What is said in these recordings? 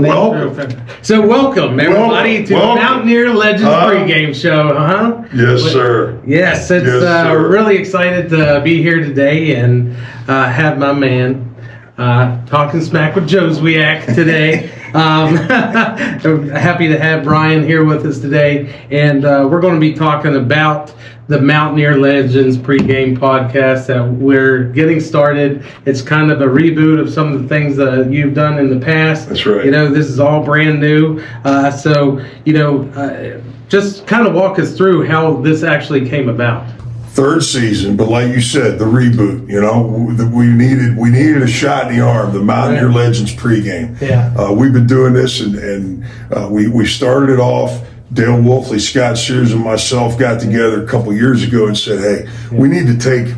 Welcome. So welcome everybody to the Mountaineer Legends pregame show, Yes, sir. Yes, it's sir. really excited to be here today and have my man talking smack with Joe Zwiak today. Happy to have Brian here with us today, and we're going to be talking about the Mountaineer Legends pregame podcast that we're getting started. It's kind of a reboot of some of the things that you've done in the past. That's right. You know, this is all brand new. Just kind of walk us through how this actually came about. Third season, but like you said, the reboot. You know, we needed a shot in the arm. The Mountaineer Legends pregame. Yeah. We've been doing this, and we started it off. Dale Wolfley, Scott Sears, and myself got together a couple years ago and said, "Hey, we need to take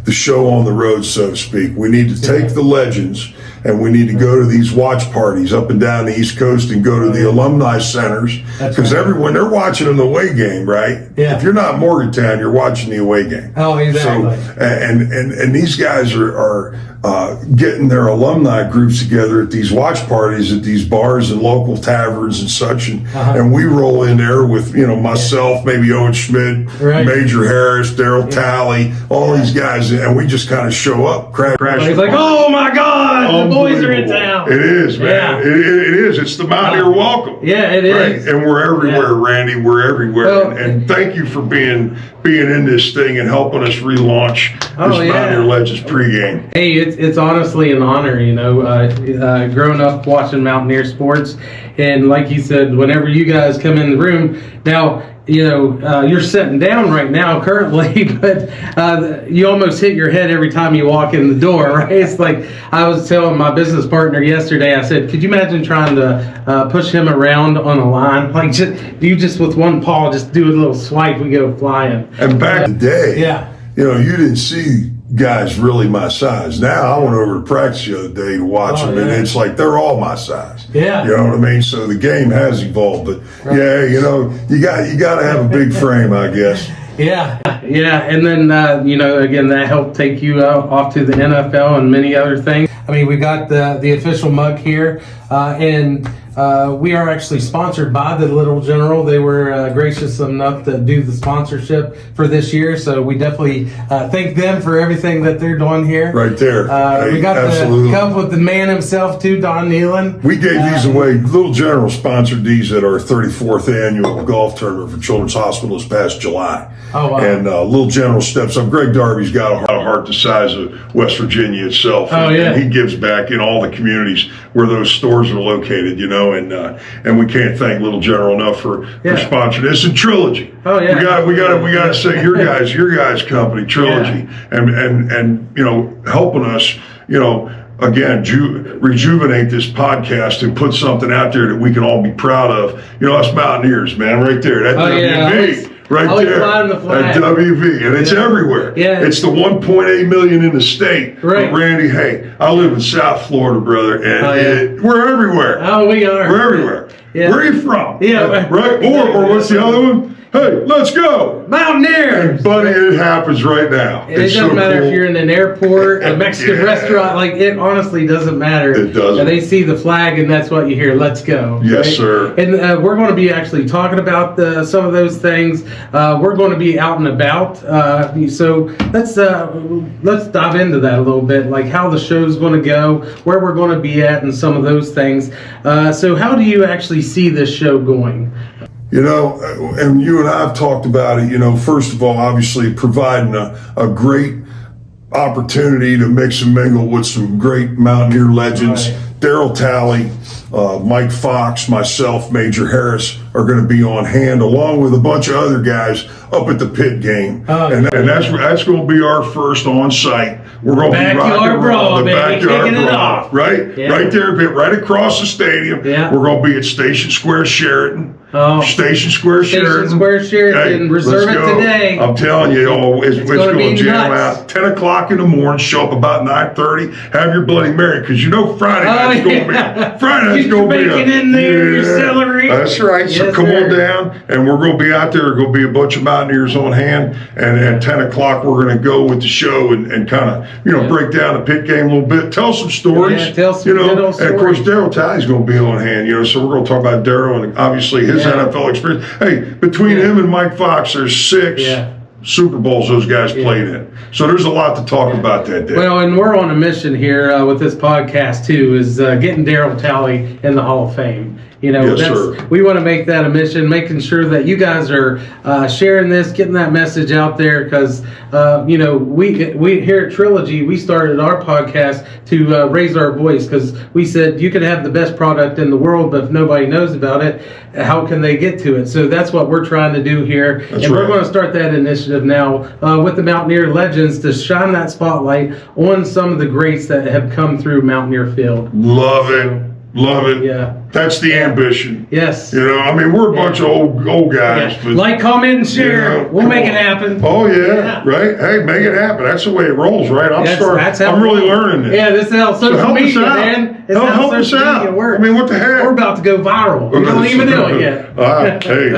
the show on the road, so to speak. We need to take the legends, and we need to go to these watch parties up and down the East Coast and go to the alumni centers, because everyone, they're watching an away game, right? Yeah. If you're not Morgantown, you're watching the away game. Oh, exactly. So, and these guys are getting their alumni groups together at these watch parties at these bars and local taverns and such, and we roll in there with myself, maybe Owen Schmidt, Major Harris, Daryl Talley, all these guys, and we just kind of show up, crash. He's like, "Oh my God, the boys are in town." It is, man. Yeah. It is. It's the Mountaineer welcome. Yeah, it is. And we're everywhere, Randy. We're everywhere. And thank you for being in this thing and helping us relaunch this Mountaineer Legends pregame. Hey, it's honestly an honor, growing up watching Mountaineer sports. And like you said, whenever you guys come in the room, now, you're sitting down right now currently, but you almost hit your head every time you walk in the door, right? It's like I was telling my business partner yesterday, I said, could you imagine trying to push him around on a line? Like, just with one paw, just do a little swipe, we go flying. And back in the day, you didn't see guys really my size. Now I went over to practice the other day to watch them, and it's like they're all my size. Yeah. You know what I mean? So the game has evolved, but you got to have a big frame, I guess. Yeah, and then again, that helped take you off to the NFL and many other things. I mean, we got the official mug here, and we are actually sponsored by the Little General. They were gracious enough to do the sponsorship for this year, so we definitely thank them for everything that they're doing here. Right there. We got the cup with the man himself too, Don Nealon. We gave these away. Little General sponsored these at our 34th annual golf tournament for Children's Hospital this past July. Oh, wow. And Little General steps up. Greg Darby's got a heart the size of West Virginia itself. Oh, yeah. And he gives back in all the communities where those stores are located, and we can't thank Little General enough for sponsoring this. And Trilogy. Oh, yeah. We got to say your guys company, Trilogy, and helping us, again, rejuvenate this podcast and put something out there that we can all be proud of. Us Mountaineers, man, right there. That WV. Right there, that WV, and it's everywhere. Yeah. It's the 1.8 million in the state. Right. But Randy, hey, I live in South Florida, brother, and we're everywhere. Oh, we are. We're everywhere. Yeah. Where are you from? Yeah. Right? Or what's the other one? Hey, let's go. Mountaineer. And buddy, it happens right now. It doesn't matter if you're in an airport, a Mexican restaurant, like it honestly doesn't matter. It doesn't. And they see the flag and that's what you hear, let's go. Yes, sir. And we're going to be actually talking about some of those things. We're going to be out and about. So let's dive into that a little bit, like how the show's going to go, where we're going to be at and some of those things. So how do you actually see this show going? And you and I have talked about it, first of all, obviously providing a great opportunity to mix and mingle with some great Mountaineer legends. Right. Daryl Talley, Mike Fox, myself, Major Harris are going to be on hand, along with a bunch of other guys up at the pit game. And that's going to be our first on-site. We're going to be rocking around the backyard brawl, right? Yeah. Right there, right across the stadium. Yeah. We're going to be at Station Square, Sheraton. Oh. Station Square Sheraton. Sheraton. Reserve let's it go. today. I'm telling you, it's going to jam nuts. out. 10 o'clock in the morning, show up about 9:30, have your Bloody Mary, because you know Friday night's going to be bacon in there, your celery. That's right. So Yes, come sir. on down, and we're going to be out there. There's going to be a bunch of Mountaineers on hand, and at 10 o'clock, we're going to go with the show and kind of, break down the pit game a little bit, tell some stories. Yeah, tell some good old and of course, stories. Daryl Talley's going to be on hand, so we're going to talk about Daryl and obviously his NFL experience. Hey, between him and Mike Fox, there's 6 Super Bowls those guys played in. So there's a lot to talk about that day. Well, and we're on a mission here with this podcast too, is getting Daryl Talley in the Hall of Fame. Yes, sir. We want to make that a mission, making sure that you guys are sharing this, getting that message out there, because we here at Trilogy, we started our podcast to raise our voice, because we said you can have the best product in the world, but if nobody knows about it, how can they get to it? So that's what we're trying to do here, we're going to start that initiative now with the Mountaineer Legends to shine that spotlight on some of the greats that have come through Mountaineer Field. Love it. Yeah. That's the ambition. Yes. We're a bunch of old guys. Yeah. Like, comment, and share. We'll make it happen. Oh, yeah. Right? Hey, make it happen. That's the way it rolls, right? I'm really learning this. Yeah, this is how social media, man. Help us out. Works. I mean, what the heck? We're about to go viral. We don't even know it yet. Hey,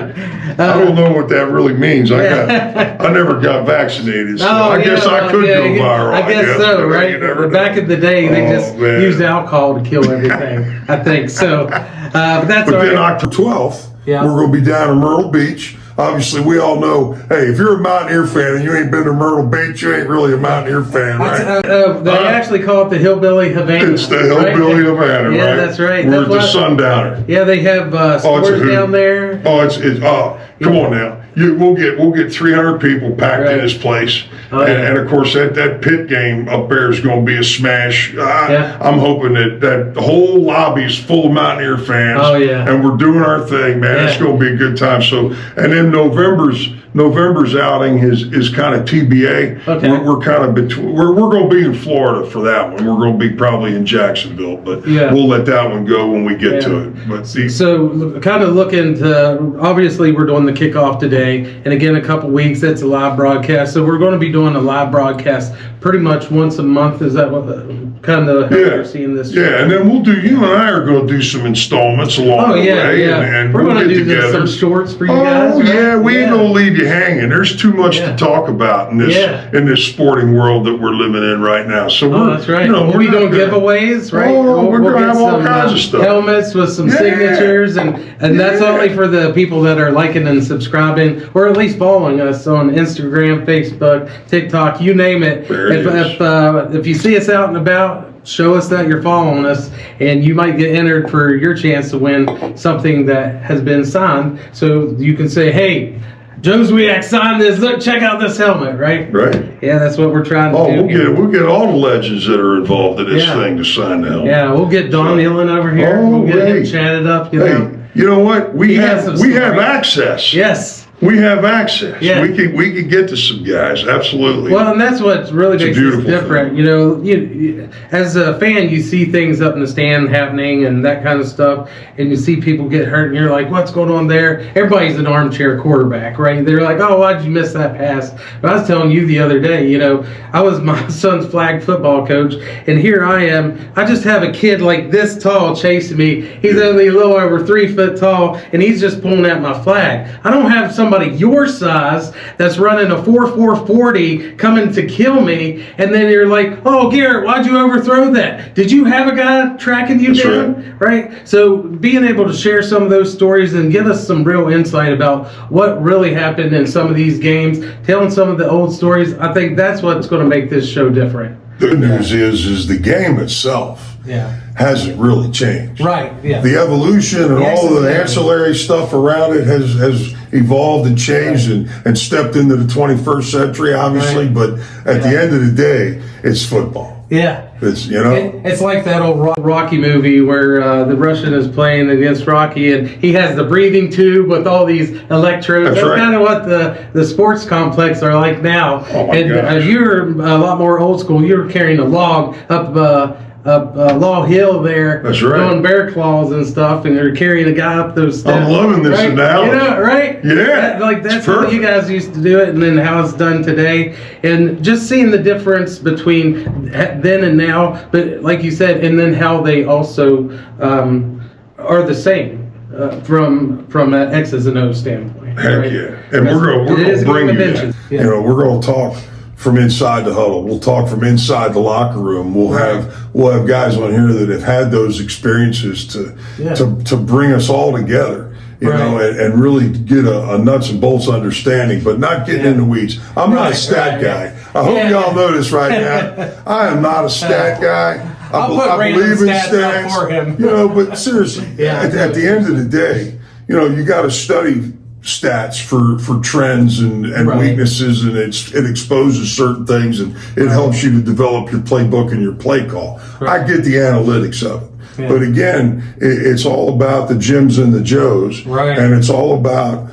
I don't know what that really means. I never got vaccinated, so I guess I could go viral. I guess so, right? Back in the day, they just used alcohol to kill everything. I think so. But that's all right. Then October 12th, we're going to be down in Myrtle Beach. Obviously, we all know, hey, if you're a Mountaineer fan and you ain't been to Myrtle Beach, you ain't really a Mountaineer fan, right? They actually call it the Hillbilly Havana. It's the Hillbilly Havana, right? Yeah, that's right. We're the Sundowner. Yeah, they have stores down there. Come on now. We'll get 300 people packed in this place, and of course that pit game up there is going to be a smash. I'm hoping that the whole lobby is full of Mountaineer fans. Oh yeah, and we're doing our thing, man. It's going to be a good time. So, and then November's outing is kind of TBA. Okay. We're kind of between. We're going to be in Florida for that one. We're going to be probably in Jacksonville, but we'll let that one go when we get to it. But so kind of looking to, obviously we're doing the kickoff today, and again a couple weeks. That's a live broadcast. So we're going to be doing a live broadcast pretty much once a month. Is that what kind of how you're seeing this? Yeah, and then you and I are going to do some installments along the way. And we're going to do together. Some shorts for you guys. We ain't going to leave you hanging. There's too much to talk about in this sporting world that we're living in right now. So that's right. We'll be doing giveaways, right? We're going to have all kinds of stuff. Helmets with some signatures, and that's only for the people that are liking and subscribing, or at least following us on Instagram, Facebook, TikTok, you name it. If you see us out and about, show us that you're following us, and you might get entered for your chance to win something that has been signed. So you can say, hey, Joe Zwiak signed this. Look, check out this helmet, right? Right. Yeah, that's what we're trying to do. We'll get all the legends that are involved in this thing to sign the helmet. Yeah, we'll get Don Nealon over here. We'll get him chatted up. You know what? We have access. Yes. We have access. Yeah. We can get to some guys. Absolutely. Well, and that's what really makes us different. Thing. You as a fan, you see things up in the stand happening and that kind of stuff, and you see people get hurt, and you're like, "What's going on there?" Everybody's an armchair quarterback, right? They're like, "Oh, why'd you miss that pass?" But I was telling you the other day, I was my son's flag football coach, and here I am. I just have a kid like this tall chasing me. He's only a little over 3 foot tall, and he's just pulling at my flag. I don't have somebody your size that's running a 4.40 coming to kill me, and then you're like, "Oh, Garrett, why'd you overthrow that? Did you have a guy tracking you down?" Right? So being able to share some of those stories and give us some real insight about what really happened in some of these games, telling some of the old stories, I think that's what's going to make this show different. The good news is the game itself hasn't really changed. Right, yeah. The evolution and all of the ancillary stuff around it has evolved and changed and stepped into the 21st century, obviously. Right. But at the end of the day, it's football. Yeah. It's like that old Rocky movie where the Russian is playing against Rocky, and he has the breathing tube with all these electrodes. That's kind of what the sports complex are like now. Oh my gosh. You're a lot more old school. You're carrying a log up Law Hill there. That's right. Doing bear claws and stuff, and they're carrying a guy up those steps. I'm loving this right? analogy. You know, right? Yeah. That's how you guys used to do it, and then how it's done today. And just seeing the difference between then and now, but like you said, and then how they also are the same from an X's and O's standpoint. Heck right? yeah. And we're going to bring you that. Yeah. You know, we're going to talk from inside the huddle. We'll talk from inside the locker room. We'll have guys on here that have had those experiences to bring us all together, you know, and really get a nuts and bolts understanding, but not getting in the weeds. I'm not a stat guy. I hope y'all know this right now. I am not a stat guy. I believe in stats for him. You know, but seriously, at the end of the day, you know, you got to study stats for trends and weaknesses, and it exposes certain things, and it helps you to develop your playbook and your play call. I get the analytics of it, but again, it's all about the Jims and the Joes, and it's all about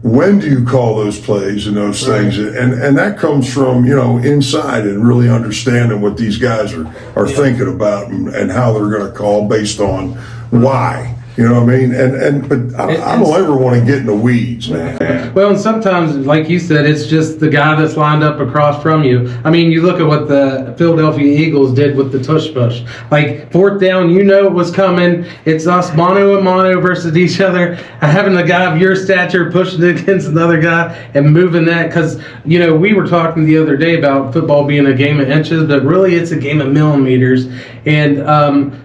when do you call those plays and those things, and that comes from, you know, inside and really understanding what these guys are thinking about and how they're going to call based on why. You know what I mean? But I don't ever want to get in the weeds, man. Well, and sometimes, like you said, it's just the guy that's lined up across from you. I mean, you look at what the Philadelphia Eagles did with the tush push. Like, fourth down, you know it was coming. It's us mano a mano versus each other. Having a guy of your stature pushing it against another guy and moving that. Because, you know, we were talking the other day about football being a game of inches, but really it's a game of millimeters. And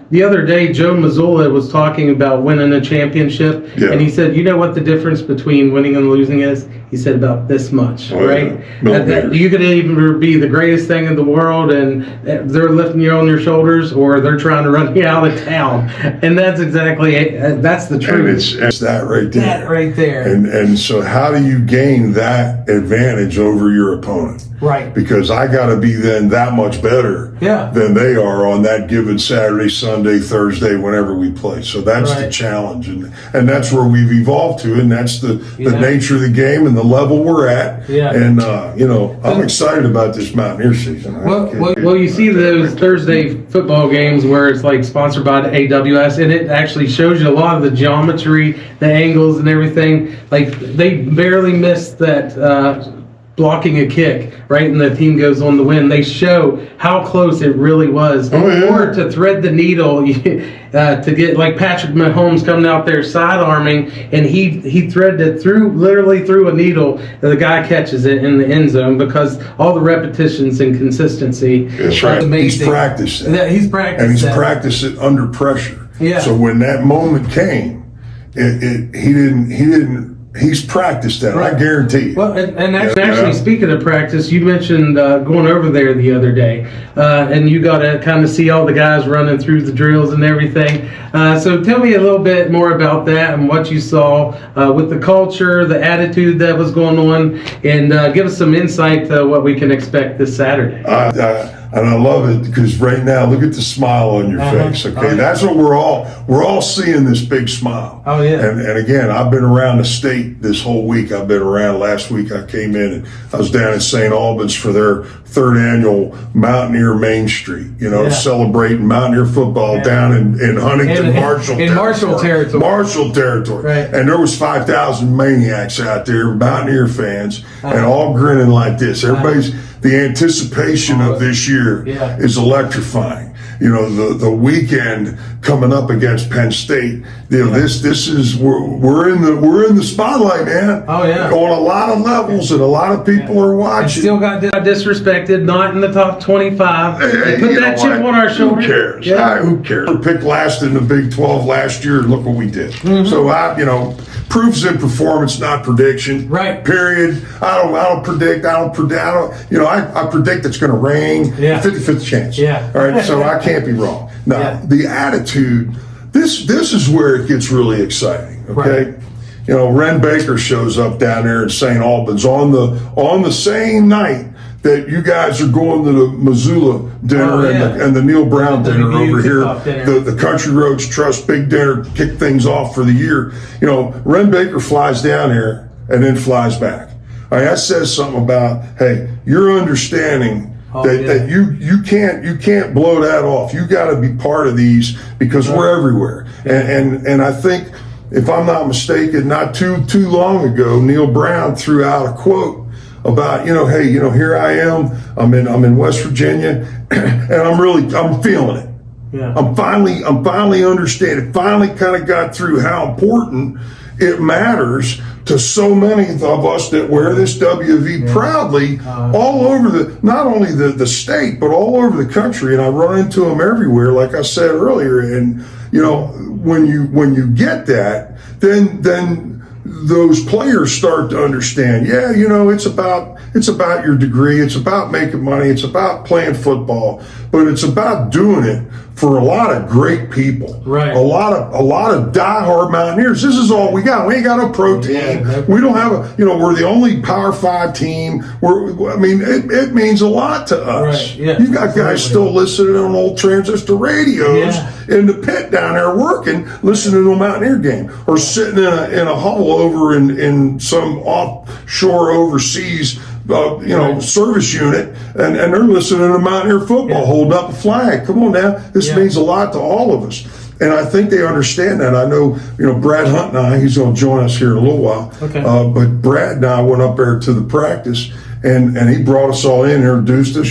the other day, Joe Mazzulla was talking about winning a championship, and he said, you know what the difference between winning and losing is? He said about this much, right? That you could either be the greatest thing in the world and they're lifting you on their shoulders, or they're trying to run you out of town. And that's exactly it. That's the truth. And it's that right there. That right there. And so how do you gain that advantage over your opponent? Right. Because I got to be then that much better than they are on that given Saturday, Sunday, Thursday, whenever we play. So that's the challenge. And that's where we've evolved to, and that's the nature of the game and the level we're at. Yeah. And, you know, I'm excited about this Mountaineer season. Well, you see those Thursday football games where it's like sponsored by the AWS, and it actually shows you a lot of the geometry, the angles and everything. Like, they barely missed that blocking a kick, right? And the team goes on to win. They show how close it really was. Or to thread the needle to get, like, Patrick Mahomes coming out there side arming, and he threaded it literally through a needle, and the guy catches it in the end zone because all the repetitions and consistency. That's right. He's practiced it. He's practiced and he's practiced it under pressure. Yeah. So when that moment came, he's practiced that. I guarantee you. Well, and actually, speaking of practice, you mentioned going over there the other day, and you got to kind of see all the guys running through the drills and everything. So tell me a little bit more about that and what you saw with the culture, the attitude that was going on, and give us some insight to what we can expect this Saturday. And I love it because right now, look at the smile on your face. Okay, that's what we're all seeing, this big smile. Oh yeah. And again, I've been around the state this whole week. I've been around. Last week I came in and I was down in St. Albans for their third annual Mountaineer Main Street. You know, celebrating Mountaineer football down in Huntington, Marshall territory. Right. And there was 5,000 maniacs out there, Mountaineer fans, and all grinning like this. The anticipation of this year is electrifying. You know, the weekend coming up against Penn State. You know, this is we're in the spotlight, man. Oh yeah, on a lot of levels, and a lot of people are watching. And still got disrespected, not in the top 25. They put that chip on our shoulder. Who cares? Who cares? We were picked last in the Big 12 last year, and look what we did. So proof's in performance, not prediction. Right. Period. I don't predict. I predict it's going to rain. 50-50 chance. Yeah. All right. So I can't be wrong. Now, the attitude, this is where it gets really exciting. Okay. Right. You know, Ren Baker shows up down there in St. Albans on the same night that you guys are going to the Missoula dinner and the Neil Brown dinner over here, the Country Roads Trust big dinner, kick things off for the year. You know, Ren Baker flies down here and then flies back. All right, that says something about, hey, you're understanding that you can't blow that off. You got to be part of these because we're everywhere. And I think, if I'm not mistaken, not too long ago, Neil Brown threw out a quote about, hey, here I am. I'm in West Virginia, and I'm feeling it. Yeah. I'm finally understanding. Finally, kind of got through how important it matters to so many of us that wear this WV proudly all over not only the state, but all over the country. And I run into them everywhere, like I said earlier. And, when you get that, then those players start to understand, it's about your degree. It's about making money. It's about playing football, but it's about doing it for a lot of great people. Right. A lot of diehard Mountaineers. This is all we got. We ain't got no pro team. We don't have we're the only Power 5 team. It means a lot to us. Right. Yeah, You got guys still listening on old transistor radios in the pit down there working, listening to a Mountaineer game, or sitting in a huddle over in some offshore overseas service unit, and they're listening to Mountaineer football, holding up a flag. Come on now, this means a lot to all of us, and I think they understand that. I know, Brad Hunt and I, he's going to join us here in a little while. Okay. But Brad and I went up there to the practice, and he brought us all in, introduced us.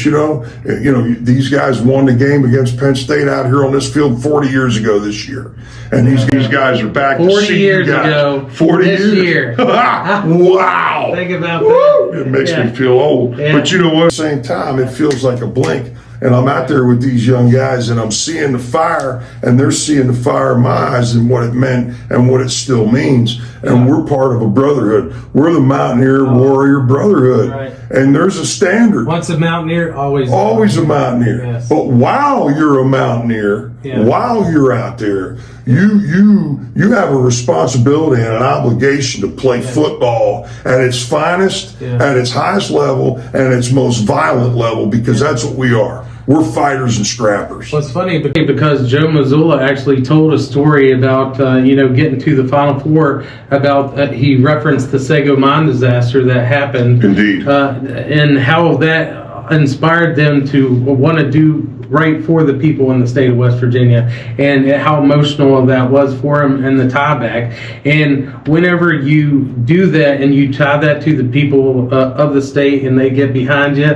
These guys won the game against Penn State out here on this field 40 years ago this year, and these guys are back. 40 to see years you guys. ago. 40 this years. year. Wow. Think about that. It makes me feel old. Yeah. But you know what? At the same time, it feels like a blink. And I'm out there with these young guys, and I'm seeing the fire, and they're seeing the fire in my eyes and what it meant and what it still means. And we're part of a brotherhood. We're the Mountaineer Warrior Brotherhood. Right. And there's a standard. Once a Mountaineer, always a Mountaineer. Yes. But while you're a Mountaineer, while you're out there, you have a responsibility and an obligation to play football at its finest, at its highest level, and its most violent level, because that's what we are. We're fighters and scrappers. Well, it's funny because Joe Mazzulla actually told a story about, getting to the Final Four, about he referenced the Sago mine disaster that happened. Indeed. And how that inspired them to want to do right for the people in the state of West Virginia, and how emotional that was for them, and the tie back. And whenever you do that and you tie that to the people of the state, and they get behind you,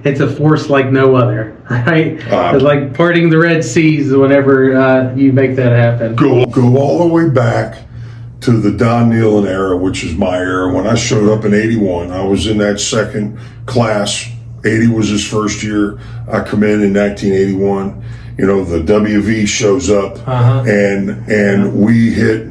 it's a force like no other, right? It's like parting the Red Seas whenever you make that happen. Go all the way back to the Don Nealon era, which is my era. When I showed up in '81, I was in that second class. 80 was his first year. I come in 1981. The WV shows up, and we hit.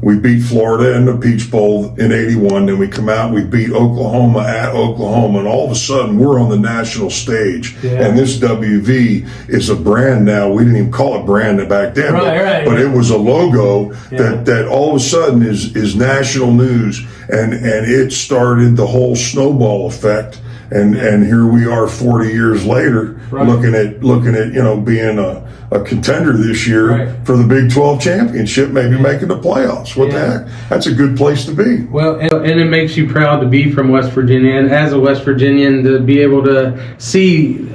We beat Florida in the Peach Bowl in '81. Then we come out, we beat Oklahoma at Oklahoma, and all of a sudden we're on the national stage. Yeah. And this WV is a brand now. We didn't even call it brand back then, but it was a logo that all of a sudden is national news, and it started the whole snowball effect. And here we are 40 years later, looking at being a contender this year for the Big 12 championship, maybe making the playoffs. What the heck? That's a good place to be. Well, and it makes you proud to be from West Virginia, and as a West Virginian, to be able to see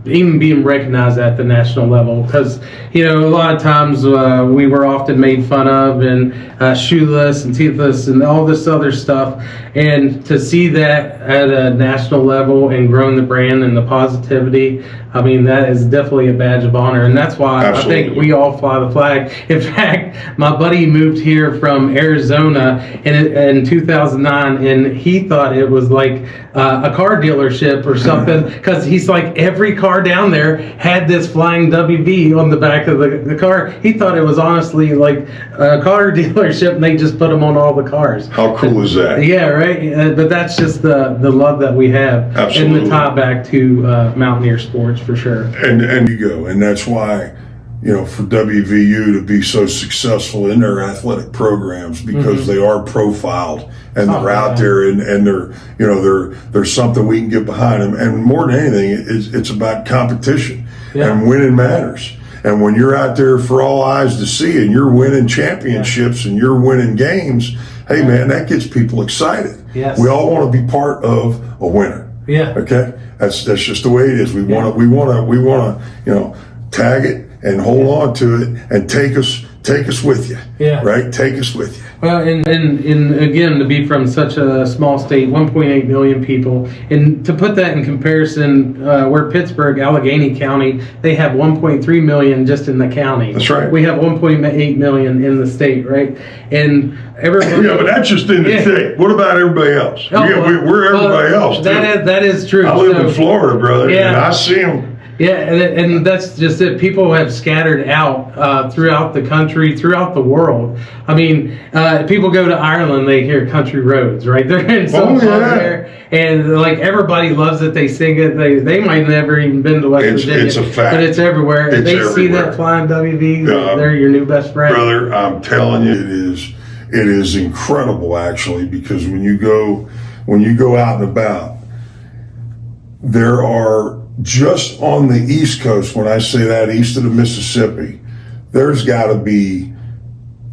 even being recognized at the national level, because a lot of times we were often made fun of, and shoeless and teethless and all this other stuff, and to see that at a national level and growing the brand and the positivity, that is definitely a badge of honor, and that's why I think we all fly the flag. In fact, my buddy moved here from Arizona in 2009, and he thought it was like a car dealership or something, because he's like, every car down there had this flying WV on the back of the car. He thought it was honestly like a car dealership, and they just put them on all the cars. How cool is that? Yeah, right. But that's just the love that we have, and the tie back to Mountaineer sports, for sure. And you go, and that's why, for WVU to be so successful in their athletic programs, because they are profiled, and they're out there, and they're something we can get behind them. And more than anything, it's about competition, and winning matters. And when you're out there for all eyes to see, and you're winning championships and you're winning games, hey man, that gets people excited. Yes. We all want to be part of a winner. Yeah. Okay. That's just the way it is. We want to tag it and hold on to it and take us with you. Yeah. Right? Take us with you. Well, and again, to be from such a small state, 1.8 million people, and to put that in comparison, where Pittsburgh, Allegheny County, they have 1.3 million just in the county. That's right. We have 1.8 million in the state, right? And everybody. Yeah, but that's just in the state. What about everybody else? Oh, we're everybody else too. That is true. I live in Florida, brother, and I see them. Yeah, and that's just it. People have scattered out throughout the country, throughout the world. I mean, people go to Ireland, they hear country roads, right? They're in some there, and like everybody loves it. They sing it. They might never even been to West Virginia. It's a fact. But it's everywhere. It's they everywhere. See that flying WV, they're your new best friend. Brother, I'm telling you, it is incredible actually, because when you go out and about, there are, just on the East Coast, when I say that, east of the Mississippi, there's got to be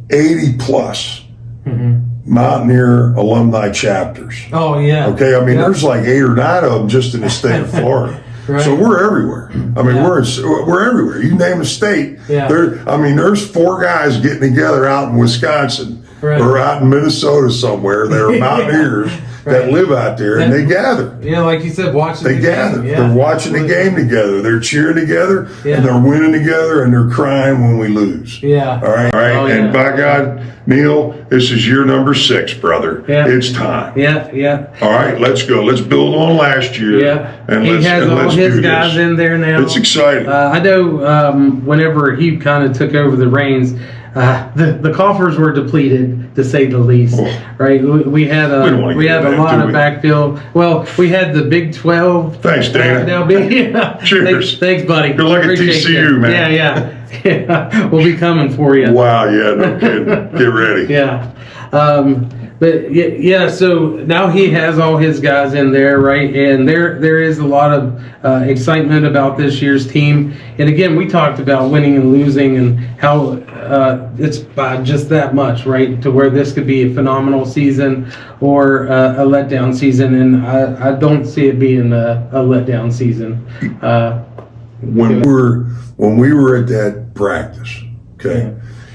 80 plus Mountaineer alumni chapters. Oh, yeah. Okay, I mean, there's like 8 or 9 of them just in the state of Florida. Right. So we're everywhere. I mean, we're everywhere. You name a state. Yeah. There's 4 guys getting together out in Wisconsin or out in Minnesota somewhere. They're Mountaineers. That live out there, and they gather. Yeah, like you said, watching the game. They gather. Yeah, they're watching the game together. They're cheering together, and they're winning together, and they're crying when we lose. Yeah. All right. Oh, and by God, Neil, this is year number 6, brother. Yeah. It's time. Yeah. All right, let's go. Let's build on last year. Yeah. And he has all his guys this. in there now. It's exciting. I know whenever he kind of took over the reins, the coffers were depleted, to say the least. Right? We had a lot of backfill. Well, we had the Big 12. Thanks, Dana. Cheers. Thanks, buddy. You're like a TCU, man. Yeah. We'll be coming for you. Wow. Yeah. No kidding. Get ready. Yeah. But so now he has all his guys in there, right? And there is a lot of excitement about this year's team. And again, we talked about winning and losing and how it's by just that much, right? To where this could be a phenomenal season or a letdown season. And I don't see it being a letdown season. When we were at that practice, okay,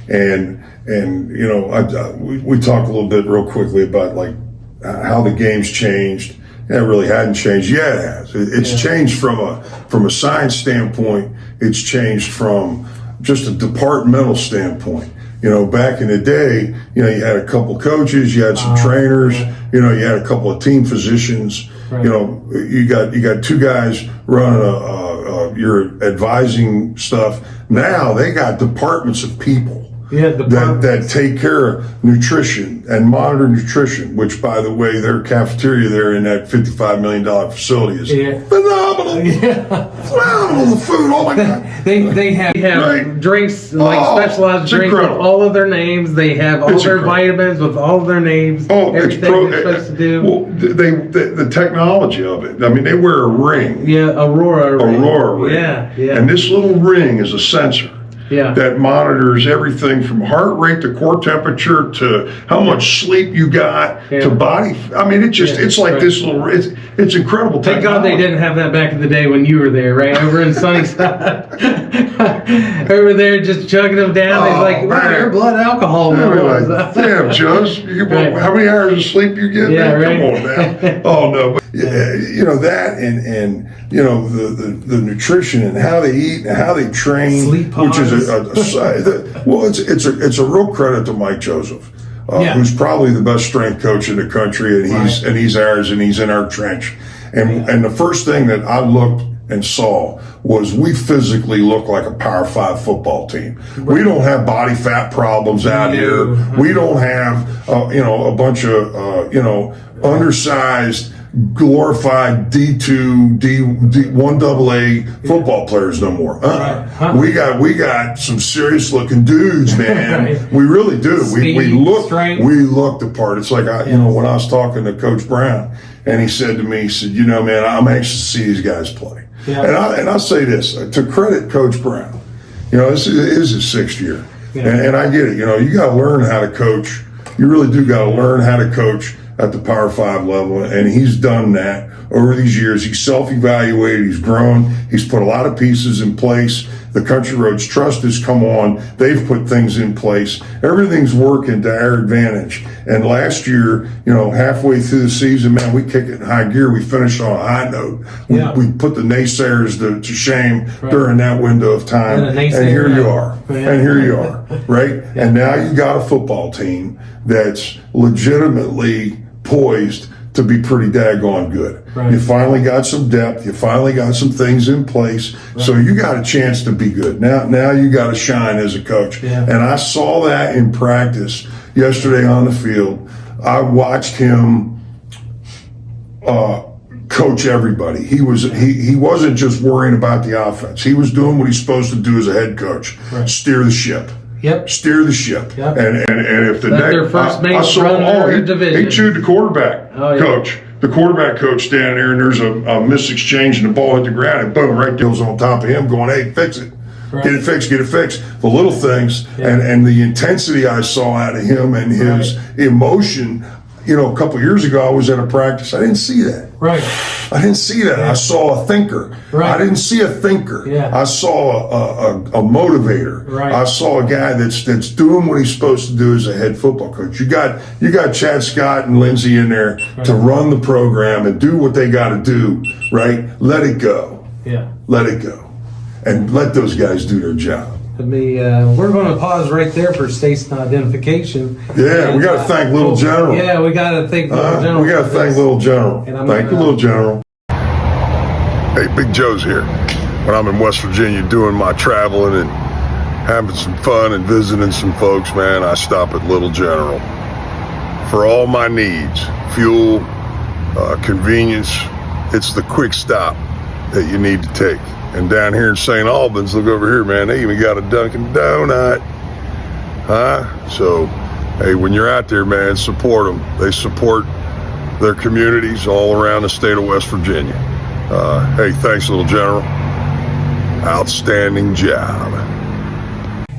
and we talked a little bit real quickly about like how the game's changed. It really hadn't changed. Yeah, it has. It's changed from a science standpoint. It's changed from just a departmental standpoint. Back in the day, you had a couple coaches, you had some trainers, you had a couple of team physicians. Right. You got 2 guys running your advising stuff. Now they got departments of people. That take care of nutrition and monitor nutrition, which, by the way, their cafeteria there in that $55 million facility is phenomenal. Phenomenal, the food. Oh my God. They have drinks, specialized drinks with all of their names. They have all their vitamins with all of their names. Oh, everything they're supposed to do. Well, the technology of it. I mean, they wear a ring. Yeah, Aurora ring. Yeah. And this little ring is a sensor. That monitors everything from heart rate to core temperature to how much sleep you got to body. I mean, it's like this little. It's incredible. Thank God they didn't have that back in the day when you were there, right? Over in Sunnyside, over there just chugging them down. He's like, "Wow, your blood alcohol levels." Like, damn, Josh, how many hours of sleep you get? Yeah, right. Come on now. Oh no, but that and the nutrition and how they eat and how they train, sleep which is it's a real credit to Mike Joseph, who's probably the best strength coach in the country, and he's ours, and he's in our trench. And the first thing that I looked and saw was we physically look like a Power 5 football team. We don't have body fat problems out here. We don't have a bunch of undersized, glorified D2, D1 AA football players no more. We got some serious looking dudes, man. We really do. We look the part. It's like when I was talking to Coach Brown, and he said to me, he said, man, I'm anxious to see these guys play. And I'll say this to credit Coach Brown. This is his 6th year, and I get it. You got to learn how to coach. You really do got to learn how to coach at the Power 5 level, and he's done that over these years. He's self-evaluated, he's grown, he's put a lot of pieces in place. The Country Roads Trust has come on. They've put things in place. Everything's working to our advantage. And last year, halfway through the season, man, we kicked it in high gear. We finished on a high note. We put the naysayers to shame during that window of time. And here you are. And here you are, right? And now you got a football team that's legitimately poised to be pretty daggone good. You finally got some depth. You finally got some things in place. So you got a chance to be good. Now you got to shine as a coach. And I saw that in practice yesterday on the field. I watched him coach everybody. He wasn't just worrying about the offense. He was doing what he's supposed to do as a head coach. Steer the ship. Steer the ship. And if the next he chewed the quarterback coach. The quarterback coach standing there, and there's a misexchange, and the ball hit the ground, and boom, right deal's on top of him, going, "Hey, fix it, get it fixed, get it fixed." The little things, and the intensity I saw out of him, and his emotion. A couple of years ago, I was at a practice. I didn't see that. I didn't see that. I saw a thinker. I didn't see a thinker. I saw a motivator. I saw a guy that's doing what he's supposed to do as a head football coach. You got Chad Scott and Lindsay in there to run the program and do what they got to do. Right? Let it go. Let it go, and let those guys do their job. We're going to pause right there for station identification. We got to thank Little General. We got to thank Little General. We got to thank Little General. Thank you, Little General. Hey, Big Joe's here. When I'm in West Virginia doing my traveling and having some fun and visiting some folks, man, I stop at Little General for all my needs. Fuel, convenience. It's the quick stop that you need to take. And down here in St. Albans, look over here, man, they even got a Dunkin' Donut. So, hey, when you're out there, man, support them. They support their communities all around the state of West Virginia. Hey, thanks, Little General. Outstanding job.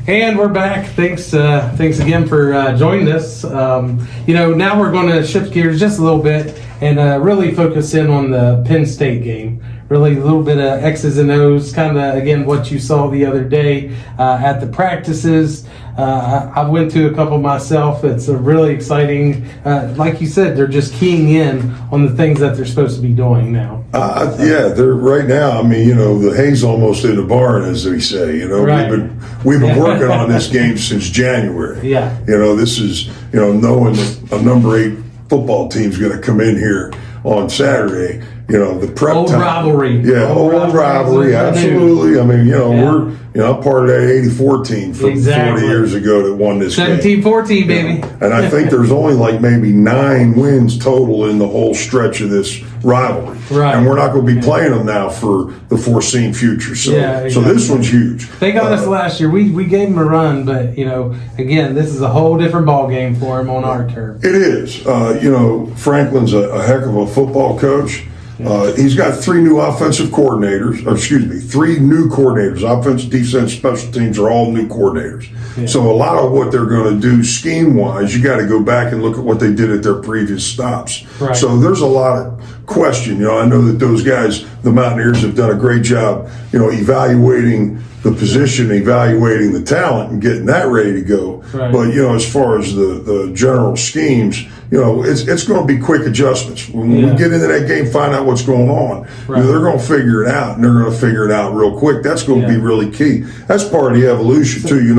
And we're back. Thanks again for joining us. Now we're going to shift gears just a little bit and really focus in on the Penn State game. Really a little bit of X's and O's, kind of, again, what you saw the other day at the practices. I went to a couple myself. It's a really exciting, like you said, they're just keying in on the things that they're supposed to be doing now. They're right now. I mean, the hay's almost in the barn, as they say. We've been working on this game since January. This is knowing that a number 8 football team's going to come in here on Saturday. The prep old time. Rivalry. Old rivalry. Absolutely. I mean, we're I'm part of that '84 team from 40 years ago that won this 17-14, game. baby. And I think there's only like maybe 9 wins total in the whole stretch of this rivalry. And we're not going to be playing them now for the foreseen future. So, so this one's huge. They got us last year. We gave them a run, but again, this is a whole different ball game for them on our turf. It is. Franklin's a heck of a football coach. He's got 3 new offensive coordinators, 3 new coordinators. Offense, defense, special teams are all new coordinators. So a lot of what they're going to do scheme-wise, you got to go back and look at what they did at their previous stops. So there's a lot of question. I know that those guys, the Mountaineers, have done a great job, evaluating the position, evaluating the talent, and getting that ready to go. But as far as the general schemes, it's going to be quick adjustments. When we get into that game, find out what's going on. They're going to figure it out, and they're going to figure it out real quick. That's going to be really key. That's part of the evolution too.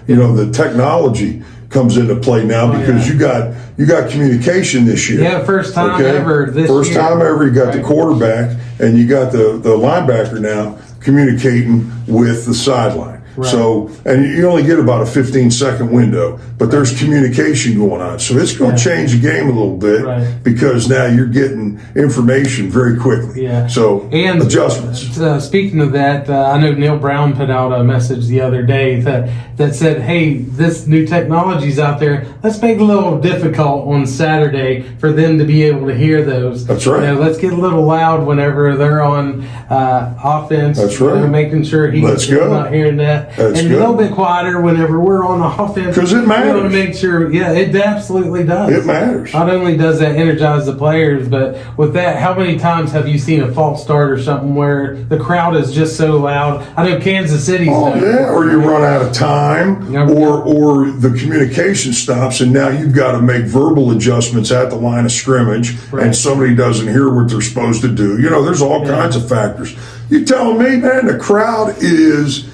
The technology comes into play now because you got communication this year. First time ever this year. First time ever. You got the quarterback and you got the linebacker now communicating with the sideline. So, and you only get about a 15-second window, but there's communication going on. So it's going to change the game a little bit because now you're getting information very quickly. So, and adjustments. Speaking of that, I know Neil Brown put out a message the other day that said, hey, this new technology's out there. Let's make it a little difficult on Saturday for them to be able to hear those. That's right. Let's get a little loud whenever they're on offense. That's right. Making sure he's not hearing that. That's and good. a little bit quieter whenever we're on the offense. 'Cause it matters. We want to make sure, it absolutely does. It matters. Not only does that energize the players, but with that, how many times have you seen a false start or something where the crowd is just so loud? I know Kansas City's Or you run out of time, or the communication stops, and now you've got to make verbal adjustments at the line of scrimmage, and somebody doesn't hear what they're supposed to do. There's all kinds of factors. You telling me, man, the crowd is,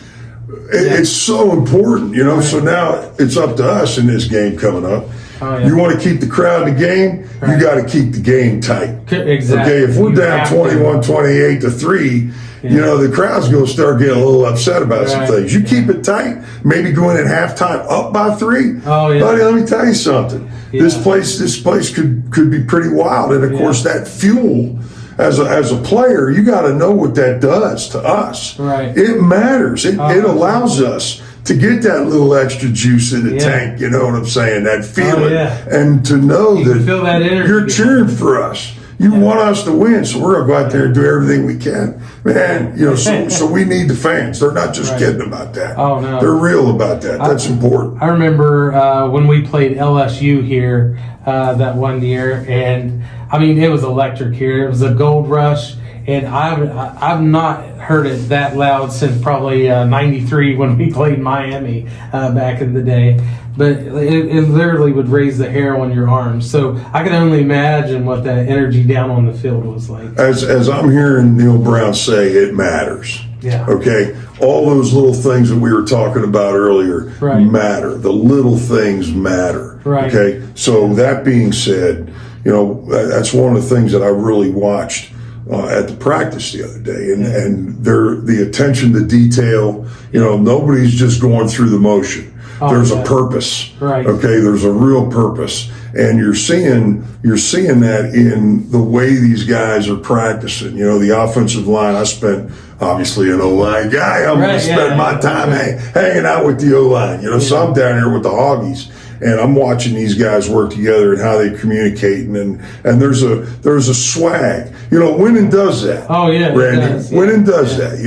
it's so important, so now it's up to us in this game coming up. Oh, yeah. You want to keep the crowd in the game, you got to keep the game tight. Exactly. Okay, if we're down 21-28 to 3, the crowd's going to start getting a little upset about some things. You keep it tight, maybe going at halftime up by 3. Oh, yeah. Buddy, let me tell you something. Yeah. This place could be pretty wild. And of course, that fuel, as a player, you got to know what that does to us. Right. It matters. It allows us to get that little extra juice in the tank, you know what I'm saying? That feeling. And to know that, feel that energy you're cheering for us. You want us to win, so we're going to go out there and do everything we can. Man, so we need the fans. They're not just kidding about that. Oh, no. They're real about that. That's important. I remember when we played LSU here that one year, and I mean, it was electric here. It was a gold rush, and I've not heard it that loud since probably '93 when we played Miami back in the day. But it literally would raise the hair on your arms. So I can only imagine what that energy down on the field was like. As I'm hearing Neil Brown say, it matters. Yeah. Okay. All those little things that we were talking about earlier matter. The little things matter. Right. Okay. So that being said, that's one of the things that I really watched at the practice the other day, and the attention to detail. Nobody's just going through the motion. There's a purpose. Right. Okay. There's a real purpose, and you're seeing that in the way these guys are practicing. The offensive line. I spent, obviously, an O-line guy. I'm going to spend my time hanging out with the O-line. So I'm down here with the Hoggies, and I'm watching these guys work together and how they communicate, and there's a swag. Winning does that. Oh yeah, Randy. Winning does that.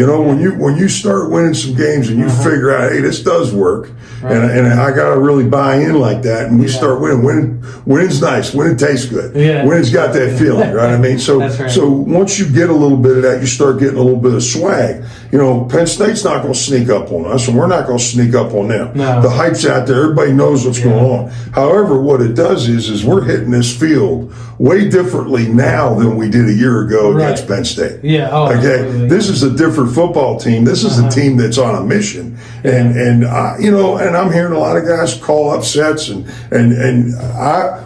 When you start winning some games and you figure out, hey, this does work, and I got to really buy in like that, and we start winning. Winning's nice. Winning tastes good. Yeah. Winning's got that feeling, right? I mean, so once you get a little bit of that, you start getting a little bit of swag. Penn State's not going to sneak up on us, and we're not going to sneak up on them. No. The hype's out there. Everybody knows what's going on. However, what it does is we're hitting this field way differently now than we did a year ago against Penn State. Yeah. Oh, okay. Absolutely. This is a different football team. This is a team that's on a mission, and I'm hearing a lot of guys call upsets, and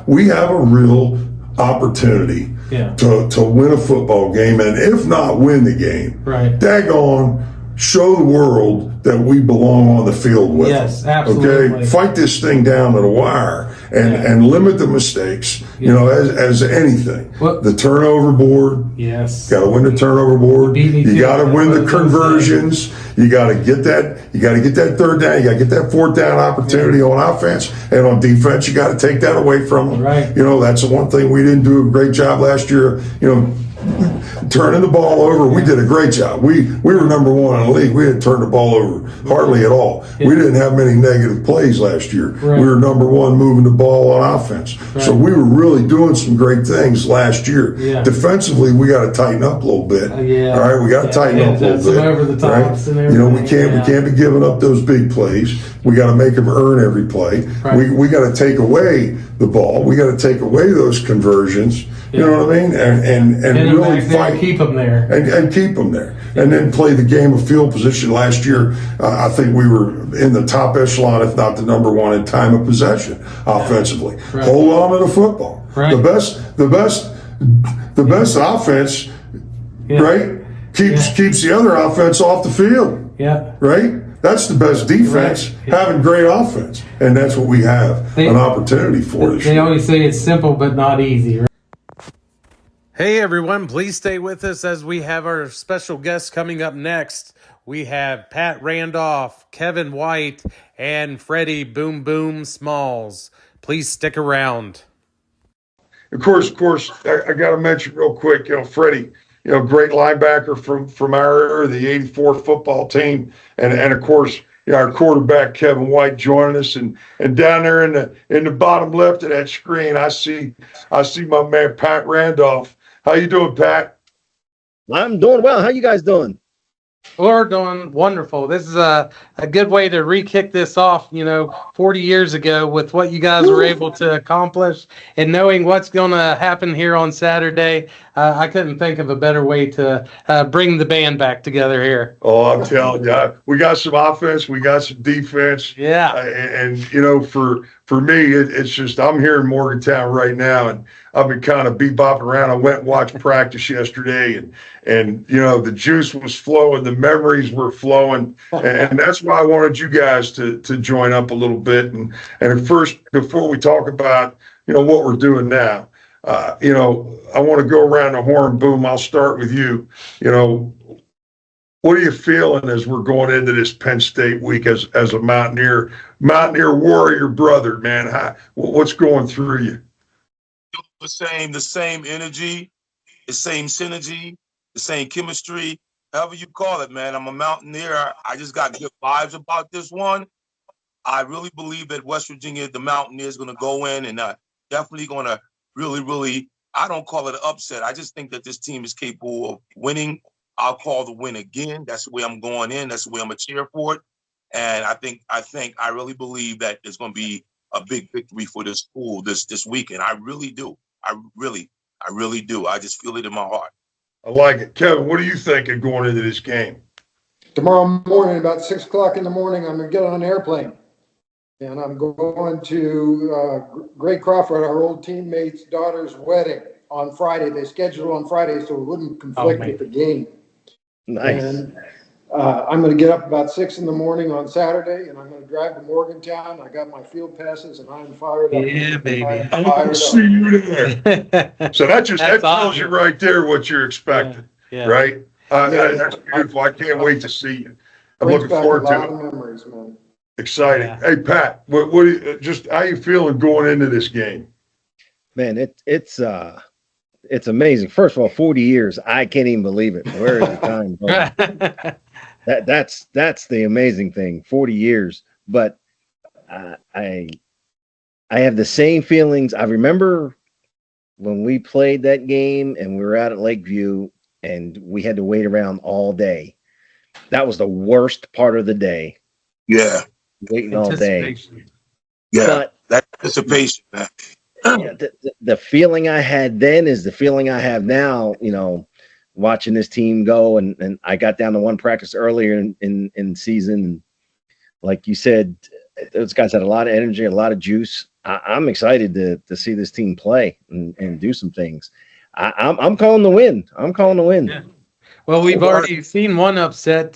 we have a real opportunity to win a football game, and if not win the game, daggone, show the world that we belong on the field with them. Absolutely. Okay, fight this thing down to the wire, and limit the mistakes. As anything, the turnover board. Yes. Got to win the turnover board. You got to win the conversions. You got to get that. You got to get that third down. You got to get that fourth down opportunity on offense, and on defense, you got to take that away from them. Right. That's the one thing we didn't do a great job last year. Turning the ball over, we did a great job. We were number 1 in the league. We didn't turn the ball over hardly at all. We didn't have many negative plays last year. We were number 1 moving the ball on offense. So we were really doing some great things last year. Defensively, we got to tighten up a little bit. All right, we got to tighten up a little bit. Over the tops and we can't be giving up those big plays. We got to make them earn every play. We got to take away the ball. We got to take away those conversions. You know what I mean? And really fight. Keep them there. And keep them there. And then play the game of field position. Last year, I think we were in the top echelon, if not the number 1 in time of possession offensively. Hold on to the football. The best offense, keeps the other offense off the field. Right? That's the best defense, having great offense. And that's what we have an opportunity for this year. They always say it's simple but not easy, right? Hey everyone, please stay with us as we have our special guests coming up next. We have Pat Randolph, Kevin White, and Freddie Boom Boom Smalls. Please stick around. Of course, I got to mention real quick, Freddie, great linebacker from our era, the '84 football team, and of course, our quarterback Kevin White joining us, and down there in the bottom left of that screen, I see my man Pat Randolph. How you doing, Pat? I'm doing well. How you guys doing? We're doing wonderful. This is a good way to re-kick this off, 40 years ago with what you guys were able to accomplish and knowing what's going to happen here on Saturday. I couldn't think of a better way to bring the band back together here. Oh, I'm telling you, we got some offense, we got some defense. Yeah. And for me, it's just I'm here in Morgantown right now, and I've been kind of bebopping around. I went and watched practice yesterday, and the juice was flowing, the memories were flowing, and that's why I wanted you guys to join up a little bit. And first, before we talk about what we're doing now, I want to go around the horn. Boom, I'll start with you. What are you feeling as we're going into this Penn State week as a Mountaineer Warrior brother, man? What's going through you? The same energy, the same synergy, the same chemistry, however you call it, man. I'm a Mountaineer. I just got good vibes about this one. I really believe that West Virginia, the Mountaineers, going to go in and definitely going to really, I don't call it an upset. I just think that this team is capable of winning. I'll call the win again. That's the way I'm going in. That's the way I'm going to cheer for it. And I really believe that there's going to be a big victory for this school this weekend. I really do. I really do. I just feel it in my heart. I like it. Kevin, what are you thinking going into this game? Tomorrow morning, about 6 o'clock in the morning, I'm going to get on an airplane. And I'm going to Gray Crawford, our old teammate's daughter's wedding on Friday. They scheduled on Friday so it wouldn't conflict with the game. Nice. And I'm going to get up about 6 in the morning on Saturday, and I'm going to drive to Morgantown. I got my field passes, and I'm fired up. Yeah, baby. I want to see you there. So that tells awesome. you right there what you're expecting, Yeah. right? That's beautiful. I can't wait to see you. I'm Brings looking back forward a lot to of it. memories, man. Exciting. Yeah. Hey, Pat, what just how you feeling going into this game? Man, it's amazing. First of all, 40 years. I can't even believe it. Where is the time going? That's the amazing thing. 40 years. But I have the same feelings. I remember when we played that game and we were out at Lakeview and we had to wait around all day. That was the worst part of the day. Yeah. Waiting all day. Yeah. But that anticipation, man. yeah, the feeling I had then is the feeling I have now, watching this team go. And I got down to one practice earlier in season. Like you said, those guys had a lot of energy, a lot of juice. I'm excited to see this team play and do some things. I'm calling the win. Yeah. Well, we've already seen one upset.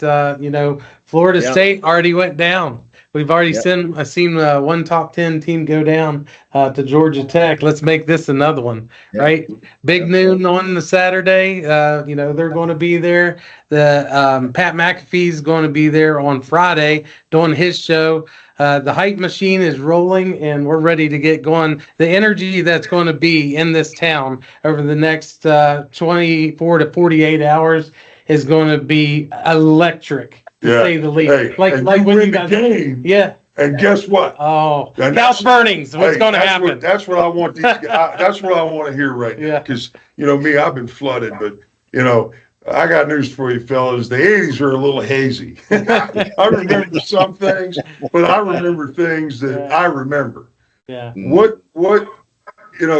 Florida State already went down. We've already seen one top 10 team go down to Georgia Tech. Let's make this another one, right? Big noon on the Saturday. They're going to be there. The Pat McAfee's going to be there on Friday doing his show. The hype machine is rolling, and we're ready to get going. The energy that's going to be in this town over the next 24 to 48 hours is going to be electric, to say the least. Hey, like and when win you guys, the game. yeah. And guess what? Oh, And couch burnings. What's going to happen? That's what I want these guys. That's what I want to hear right now. Yeah. Because me, I've been flooded, but I got news for you, fellas. The '80s are a little hazy. I remember some things, but I remember things that I remember. Yeah. What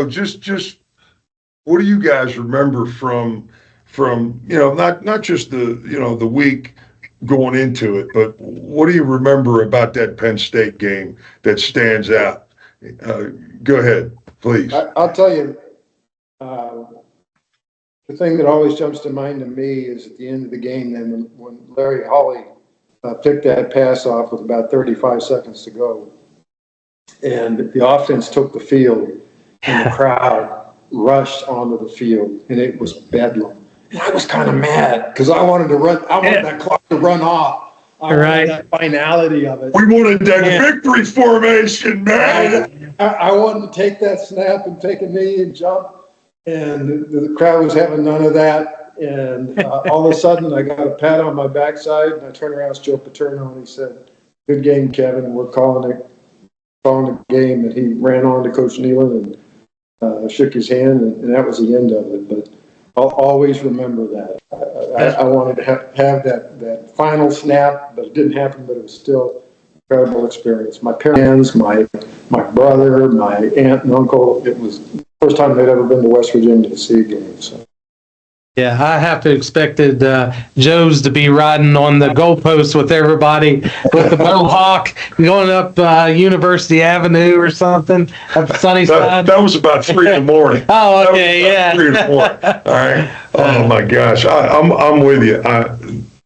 just what do you guys remember from not just the week going into it, but what do you remember about that Penn State game that stands out? Go ahead, please. I'll tell you, the thing that always jumps to mind to me is at the end of the game, then when Larry Hawley picked that pass off with about 35 seconds to go, and the offense took the field, and the crowd rushed onto the field, and it was bedlam. And I was kind of mad because I wanted to run. I wanted that clock to run off. I wanted that finality of it. We wanted that victory formation, man. I wanted to take that snap and take a knee and jump, and the crowd was having none of that. And all of a sudden, I got a pat on my backside, and I turned around, it's Joe Paterno, and he said, good game, Kevin. We're calling the game, and he ran on to Coach Nealon and shook his hand, and that was the end of it. But I'll always remember that. I wanted to have that final snap, but it didn't happen. But it was still an incredible experience. My parents, my brother, my aunt and uncle. It was the first time they'd ever been to West Virginia to see a game. So. Yeah, I have to expected Joe's to be riding on the goalpost with everybody with the mohawk going up University Avenue or something up Sunnyside. That was about 3 in the morning. Oh, okay, yeah. 3 in the morning. All right. Oh my gosh, I'm with you.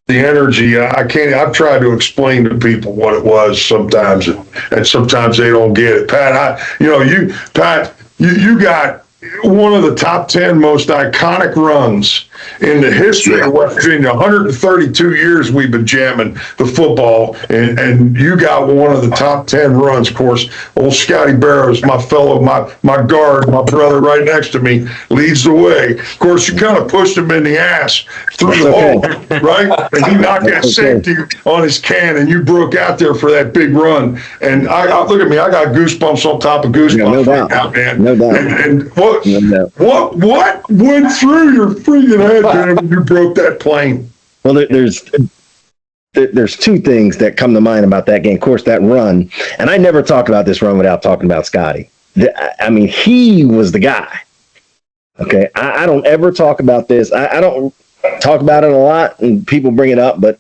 The energy, I can't. I've tried to explain to people what it was sometimes, and sometimes they don't get it. Pat, you got one of the top 10 most iconic runs in the history of West Virginia. 132 years we've been jamming the football, and you got one of the top 10 runs. Of course, old Scotty Barrows, my guard, my brother right next to me, leads the way. Of course, you kind of pushed him in the ass through the hole, right? And he knocked that safety on his can, and you broke out there for that big run. And I look at me, I got goosebumps on top of goosebumps right now, man. No doubt. And what went through your freaking head, man, when you broke that plane? Well, there's 2 things that come to mind about that game. Of course, that run, and I never talk about this run without talking about Scotty. I mean, he was the guy. Okay, I don't ever talk about this. I don't talk about it a lot, and people bring it up, but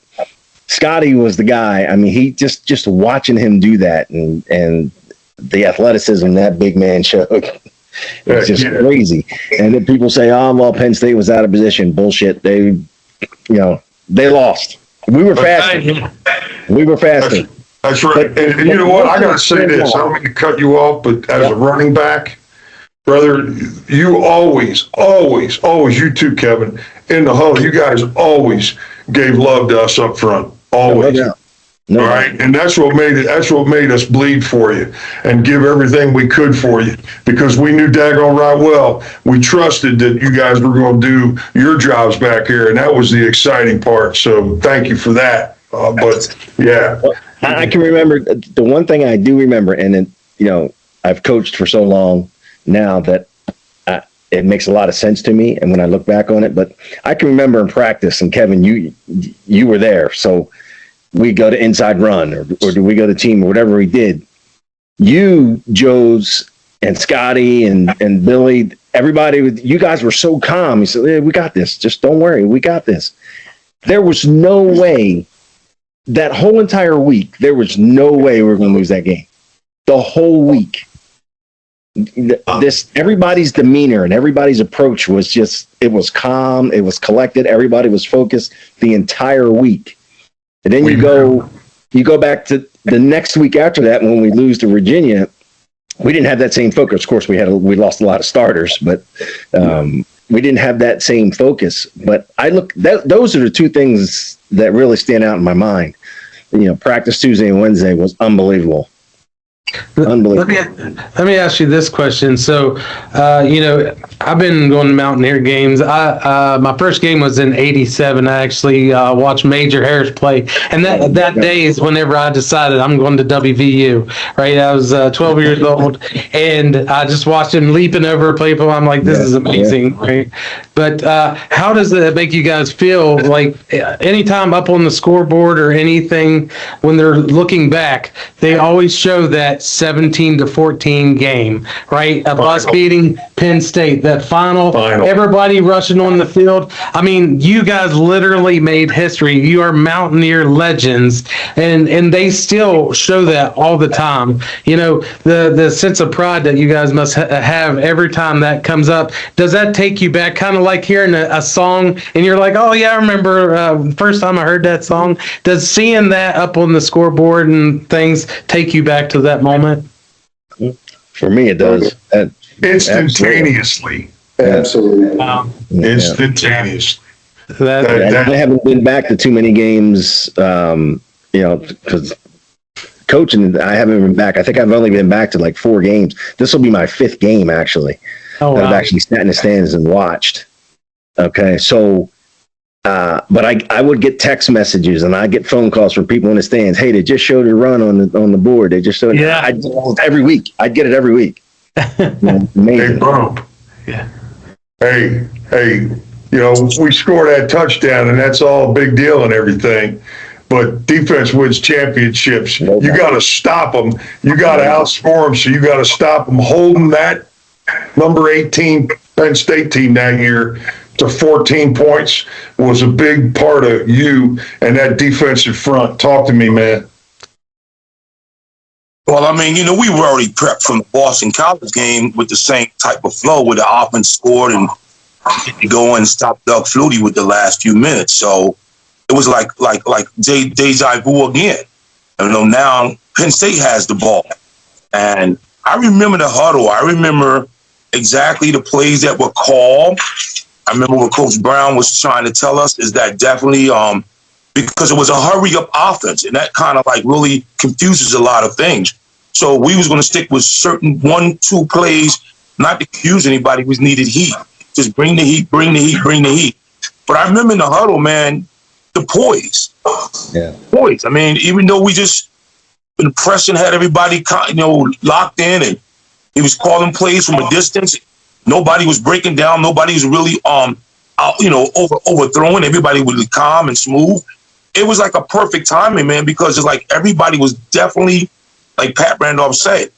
Scotty was the guy. I mean, he just watching him do that, and the athleticism that big man showed. It's just crazy. And then people say, "Oh, well, Penn State was out of position." Bullshit. They lost. We were faster. That's right. And you know what? I got to say this. I don't mean to cut you off, but as a running back, brother, you always, you too, Kevin, in the huddle, you guys always gave love to us up front. Always. No, all right, and that's what made it. That's what made us bleed for you and give everything we could for you, because we knew daggone right well we trusted that you guys were going to do your jobs back here, and that was the exciting part. So thank you for that. But yeah, I can remember the one thing I do remember, and then I've coached for so long now that it makes a lot of sense to me, and when I look back on it, but I can remember in practice, and Kevin, you were there, so. We go to inside run or do we go to team or whatever we did. You, Joe's, and Scotty and Billy, everybody, you guys were so calm. You said, "We got this. Just don't worry. We got this." There was no way that whole entire week, there was no way we were going to lose that game. The whole week. Everybody's demeanor and everybody's approach was it was calm. It was collected. Everybody was focused the entire week. And then you go back to the next week after that when we lose to Virginia. We didn't have that same focus. Of course, we lost a lot of starters, but we didn't have that same focus. But those are the 2 things that really stand out in my mind. Practice Tuesday and Wednesday was unbelievable. Unbelievable. Let me ask you this question. So, I've been going to Mountaineer games. My first game was in '87. I actually watched Major Harris play, and that day is whenever I decided I'm going to WVU. Right, I was 12 years old, and I just watched him leaping over people. I'm like, this is amazing, right? But how does it make you guys feel? Like anytime up on the scoreboard or anything, when they're looking back, they always show that 17-14 game, right? Us beating Penn State, that final, everybody rushing on the field. I mean, you guys literally made history. You are Mountaineer legends, and they still show that all the time. The sense of pride that you guys must have every time that comes up. Does that take you back, kind of like hearing a song, and you're like, oh yeah, I remember first time I heard that song? Does seeing that up on the scoreboard and things take you back to that moment? For me, it does. Instantaneously. Absolutely. Instantaneously. I haven't been back to too many games, because coaching, I haven't been back. I think I've only been back to like 4 games. This will be my 5th game, actually. Oh, wow. That I've actually sat in the stands and watched. Okay, so But I would get text messages and I get phone calls from people in the stands. Hey, they just showed a run on the board. They just showed. Yeah. Every week. I'd get it every week. Amazing. Hey, bro. Yeah. Hey, we scored that touchdown, and that's all a big deal and everything. But defense wins championships. You got to stop them. You got to outscore them, so you got to stop them. Holding that number 18 Penn State team that year to 14 points was a big part of you and that defensive front. Talk to me, man. Well, I mean, we were already prepped from the Boston College game with the same type of flow where the offense scored and go and stop Doug Flutie with the last few minutes. So it was like deja vu again. Now Penn State has the ball. And I remember the huddle. I remember exactly the plays that were called. I remember what Coach Brown was trying to tell us is that definitely because it was a hurry-up offense, and that kind of really confuses a lot of things. So we was going to stick with certain 1-2 plays, not to confuse anybody. We needed heat. Just bring the heat, bring the heat, bring the heat. But I remember in the huddle, man, the poise. Yeah. Poise. I mean, even though we just been pressing, had everybody locked in, and he was calling plays from a distance. Nobody was breaking down. Nobody was really overthrowing. Everybody was calm and smooth. It was like a perfect timing, man, because it's like everybody was definitely, like Pat Randolph said,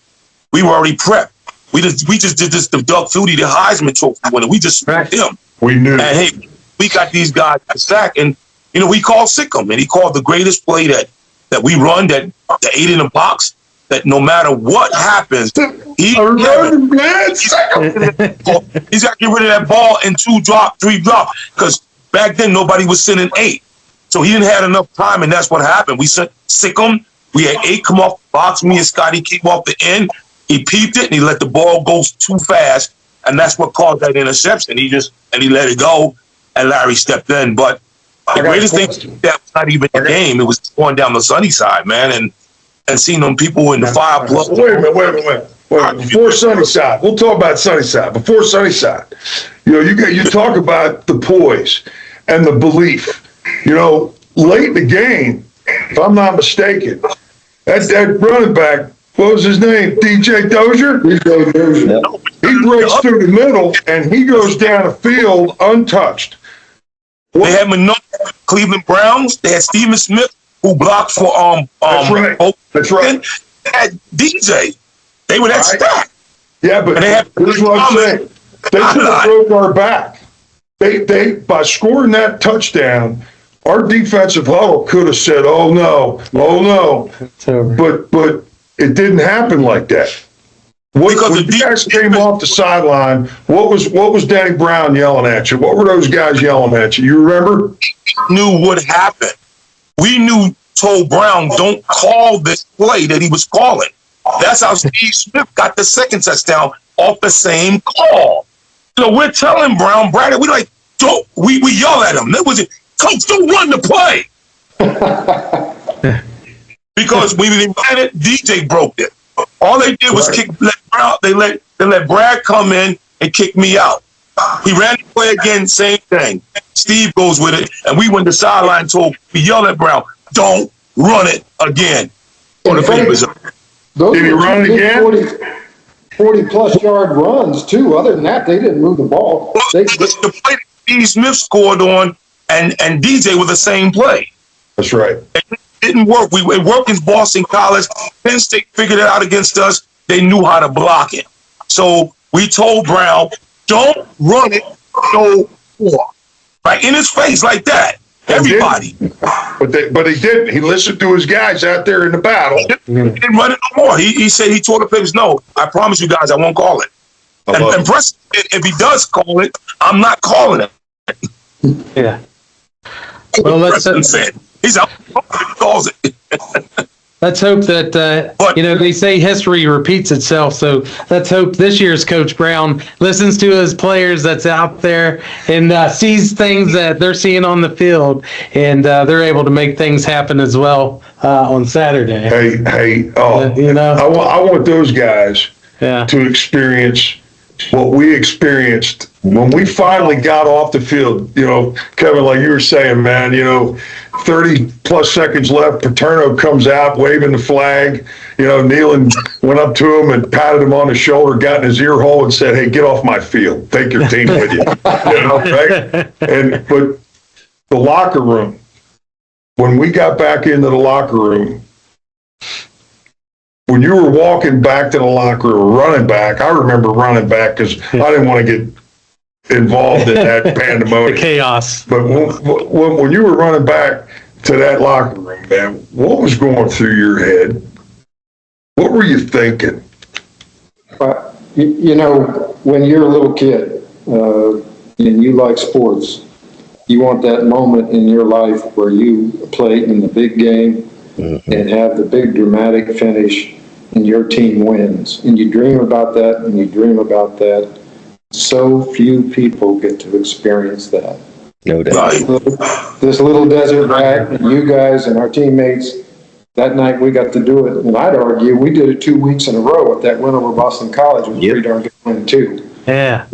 we were already prepped. We just did this, the Doug Flutie, the Heisman Trophy winner. We just smacked him. We knew. And hey, we got these guys to sack, and we called Sikkim, and he called the greatest play that we run, that 8 in the box, that no matter what happens, he's got to get rid of that ball in 2 drop, 3 drop, because back then nobody was sending 8. So he didn't have enough time, and that's what happened. We sent Sikkim. We had 8 come off the box. Me and Scotty came off the end. He peeped it, and he let the ball go too fast, and that's what caused that interception. He let it go, and Larry stepped in. But the greatest thing, that was not even the game. It was going down the sunny side, man, and seeing them people in the 5+. Wait a minute. Before Sunnyside, we'll talk about Sunnyside. Before Sunnyside, you talk about the poise and the belief. Late in the game, if I'm not mistaken, that running back, what was his name? DJ Dozier? DJ Dozier. He breaks through the middle, and he goes down the field untouched. They had Cleveland Browns. They had Stephen Smith, who blocked for That's right. That's right. They had DJ. They were that stacked. Yeah, but here's what I'm saying. They could have broke our back. They by scoring that touchdown, our defensive huddle could have said, "Oh no." It's over. But it didn't happen like that. When you guys came off the sideline, what was Danny Brown yelling at you? What were those guys yelling at you? You remember? Knew what happened. We told Brown, don't call this play that he was calling. That's how Steve Smith got the second touchdown off the same call. So we're telling Brown, Brad, we yell at him. That was it. Coach, don't run the play. Because when we ran it, DJ broke it. All they did was let Brad come in and kick me out. He ran the play again, same thing. Steve goes with it, and we went to the sideline, we yelled at Brown, don't run it again. On the papers. Those Did he run it again? 40-plus yard runs, too. Other than that, they didn't move the ball. The play that Steve Smith scored on and DJ were the same play. That's right. It didn't work. It worked in Boston College. Penn State figured it out against us. They knew how to block it. So we told Brown, don't run it no more. Right in his face like that. Everybody. But he didn't. He listened to his guys out there in the battle. He didn't run it no more. He said he told the players, no, I promise you guys I won't call it. And Preston, if he does call it, I'm not calling it. Yeah. Well, he's out. He calls it. Let's hope that, they say history repeats itself. So let's hope this year's Coach Brown listens to his players that's out there and sees things that they're seeing on the field, and they're able to make things happen as well on Saturday. I want those guys to experience what we experienced when we finally got off the field. You know, Kevin, like you were saying, man, 30 plus seconds left, Paterno comes out waving the flag. Nealon went up to him and patted him on the shoulder, got in his ear hole and said, "Hey, get off my field. Take your team with you." Right? But the locker room, when we got back into the locker room, when you were walking back to the locker room, running back, I remember running back because I didn't want to get involved in that pandemonium. The chaos. But when you were running back to that locker room, man, what was going through your head? What were you thinking? When you're a little kid and you like sports, you want that moment in your life where you play in the big game and have the big dramatic finish and your team wins. And you dream about that and you dream about that. So few people get to experience that. No doubt. This little desert rat and you guys and our teammates, that night we got to do it. And I'd argue we did it 2 weeks in a row with that win over Boston College. It was a pretty darn good win too. Yeah.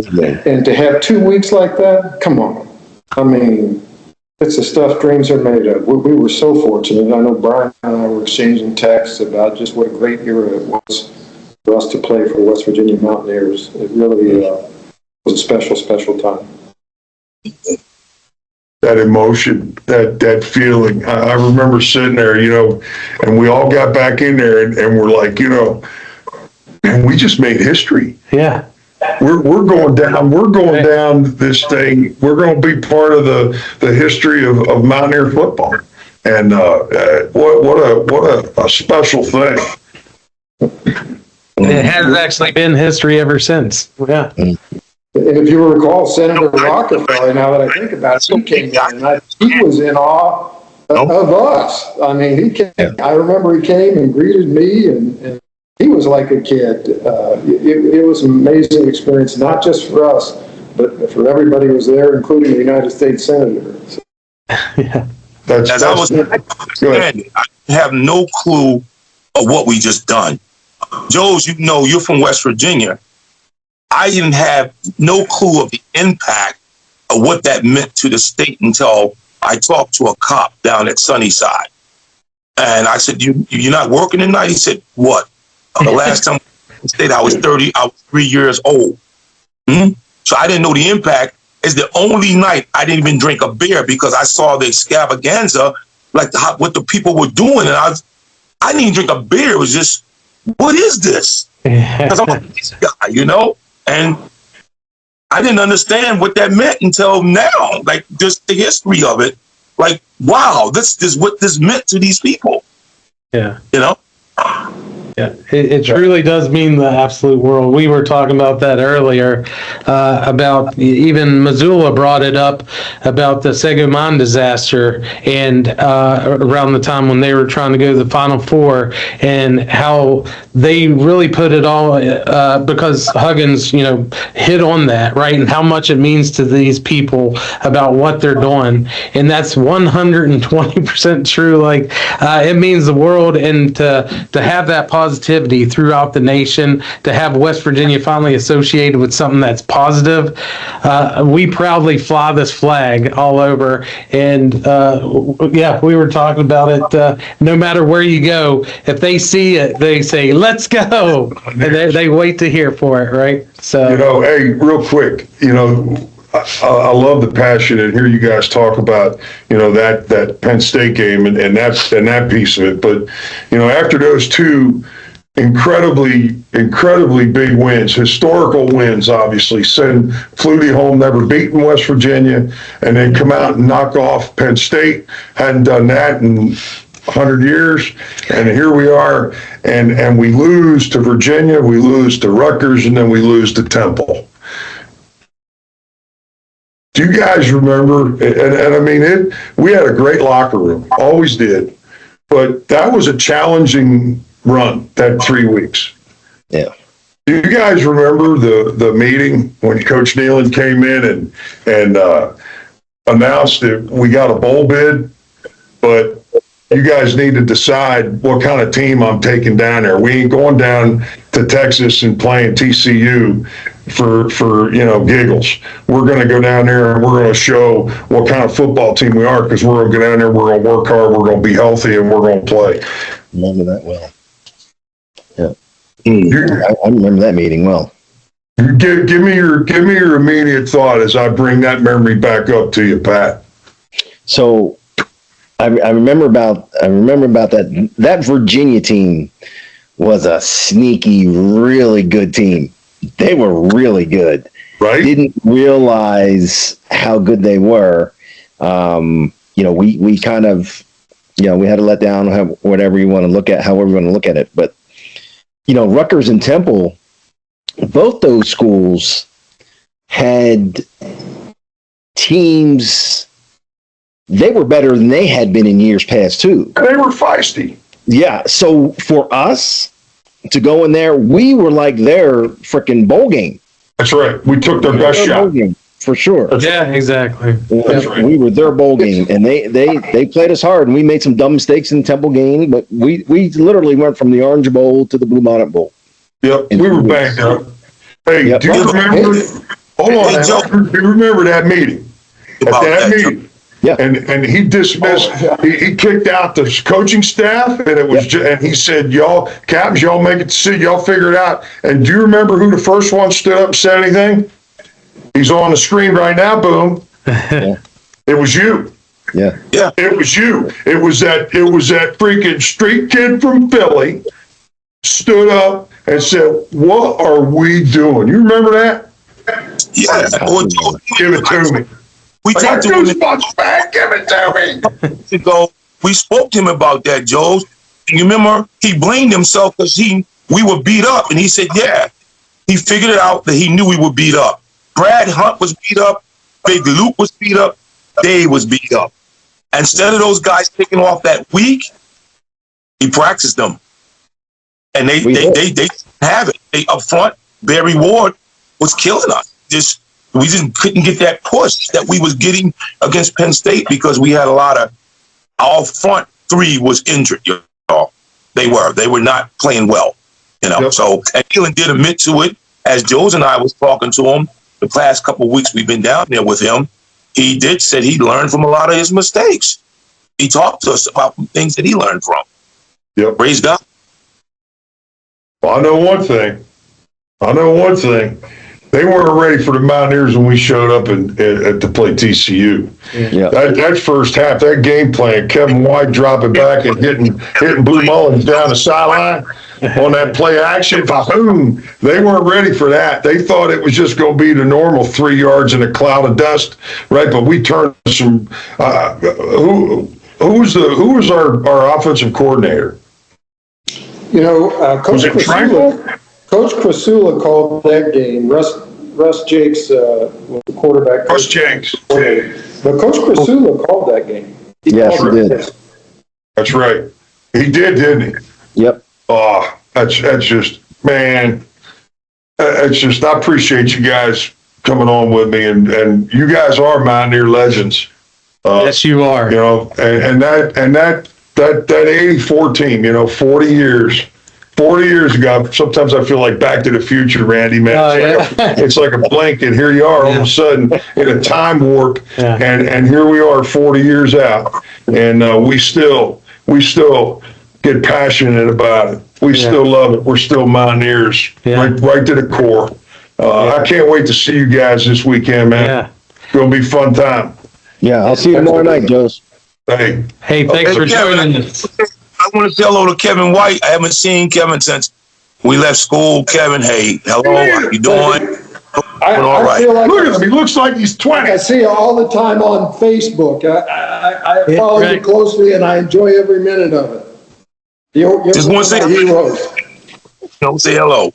And to have 2 weeks like that, come on. I mean, it's the stuff dreams are made of. We were so fortunate. I know Brian and I were exchanging texts about just what a great era it was for us to play for West Virginia Mountaineers. It really was a special, special time. That emotion, that feeling. I remember sitting there, and we all got back in there and we're like, and we just made history. Yeah. We're going down. We're going down this thing. We're going to be part of the history of Mountaineer football. And what a special thing. It has actually been history ever since. Yeah. And if you recall, Senator Rockefeller, now that I think about it, he came down and he was in awe of us. I mean, he came. I remember he came and greeted me, and he was like a kid. It was an amazing experience, not just for us, but for everybody who was there, including the United States Senator. So, Yeah. I have no clue of what we just done. Joe's, you're from West Virginia. I didn't have no clue of the impact of what that meant to the state until I talked to a cop down at Sunnyside. And I said, you're not working tonight? He said, what? The last time I stayed, I was 3 years old. So I didn't know the impact. It's the only night I didn't even drink a beer because I saw the extravaganza, like what the people were doing. And I didn't even drink a beer. It was just, what is this? Because I'm a police guy, and I didn't understand what that meant until now, like just the history of it. Like, wow, this is what this meant to these people. Yeah. Yeah, it truly does mean the absolute world. We were talking about that earlier, about even Missoula brought it up about the Seguman disaster and around the time when they were trying to go to the Final Four and how they really put it all because Huggins, hit on that, right? And how much it means to these people about what they're doing. And that's 120% true. Like, it means the world, and to have that positivity throughout the nation, to have West Virginia finally associated with something that's positive. We proudly fly this flag all over. And we were talking about it. No matter where you go, if they see it, they say, "Let's go." And they wait to hear for it, right? So, hey, real quick, I love the passion and hear you guys talk about, that Penn State game and that piece of it. But, after those two incredibly big wins, historical wins, obviously, send Flutie home, never beaten West Virginia, and then come out and knock off Penn State. Hadn't done that in 100 years, and here we are, and we lose to Virginia, we lose to Rutgers, and then we lose to Temple. Do you guys remember? And I mean, we had a great locker room, always did, but that was a challenging run, that 3 weeks. Yeah. Do you guys remember the meeting when Coach Nealon came in and announced that we got a bowl bid, but you guys need to decide what kind of team I'm taking down there. We ain't going down to Texas and playing TCU. for giggles. We're going to go down there and we're going to show what kind of football team we are, because we're going to go down there, we're going to work hard, we're going to be healthy, and we're going to play. Remember that well. Yeah. You- I remember that meeting well. Give me your immediate thought as I bring that memory back up to you, Pat. So I remember about that Virginia team was a sneaky, really good team. They were really good. Right? Didn't realize how good they were. We kind of, we had to let down whatever you want to look at, however you want to look at it. But, Rutgers and Temple, both those schools had teams. They were better than they had been in years past, too. They were feisty. Yeah. So for us to go in there, we were like their freaking bowl game. That's right. We took their best Their bowl shot. game, for sure. Yeah, exactly. That's right. We were their bowl game, and they played us hard, and we made some dumb mistakes in the Temple game, but we literally went from the Orange Bowl to the Blue Bonnet Bowl. Yep, we were banged up. Hey, Yep. do you remember? Hold on, Hey, Joe. do you remember that meeting? At About that that, meeting. Yeah. And he dismissed, Oh, yeah. he kicked out the coaching staff, and it was, and he said, y'all, captains, y'all make it, y'all figure it out. And do you remember who the first one stood up and said anything? He's on the screen right now, boom. Yeah. It was you. Yeah. It was you. It was that freaking street kid from Philly stood up and said, what are we doing? You remember that? Yeah. Well, Joe, Give it to me. we I got talked to him goosebumps, man. Give it to me. ago. We spoke to him about that, Joe. And you remember he blamed himself because we were beat up, and he said, yeah, he figured it out that he knew we were beat up. Brad Hunt was beat up. Big Luke was beat up. Dave was beat up. Instead of those guys taking off that week, he practiced them, and they have it. They up front. Barry Ward was killing us. We just couldn't get that push that we was getting against Penn State because we had a lot of our front three was injured. Y'all, they were not playing well. Yep. So and Keelan did admit to it. As Joe's and I was talking to him the past couple of weeks, we've been down there with him. He said he learned from a lot of his mistakes. He talked to us about things that he learned from. Yep. Praise God. Well, I know one thing. They weren't ready for the Mountaineers when we showed up to play TCU. Yeah. That first half, that game plan, Kevin White dropping back and hitting Blue Mullins down the sideline on that play action. Boom! They weren't ready for that. They thought it was just going to be the normal 3 yards in a cloud of dust, right? But we turned some. Who was our offensive coordinator? Coach Was it Tranquil? Coach Krasula called that game. Russ Jakes was the quarterback. Russ Jakes. But Coach Krasula called that game. Yes, he did. That's right. He did, didn't he? Yep. Oh, that's just, man. It's just, I appreciate you guys coming on with me, and you guys are Mountaineer legends. Yes, you are. And that 84 team, 40 years ago, sometimes I feel like Back to the Future, Randy, man. It's like a blanket. Here you are all of a sudden in a time warp, and here we are 40 years out, and we still get passionate about it. We still love it. We're still Mountaineers, right to the core. I can't wait to see you guys this weekend, man. Yeah. It's going to be a fun time. Yeah, I'll see you tomorrow night, Joes. Hey, Thanks for Kevin, joining us. I want to say hello to Kevin White. I haven't seen Kevin since we left school. Kevin, hey, hello, how you doing? I feel like look at him. He looks like he's 20. I see you all the time on Facebook. I follow you closely, and I enjoy every minute of it. You're Just want to say heroes. Say hello.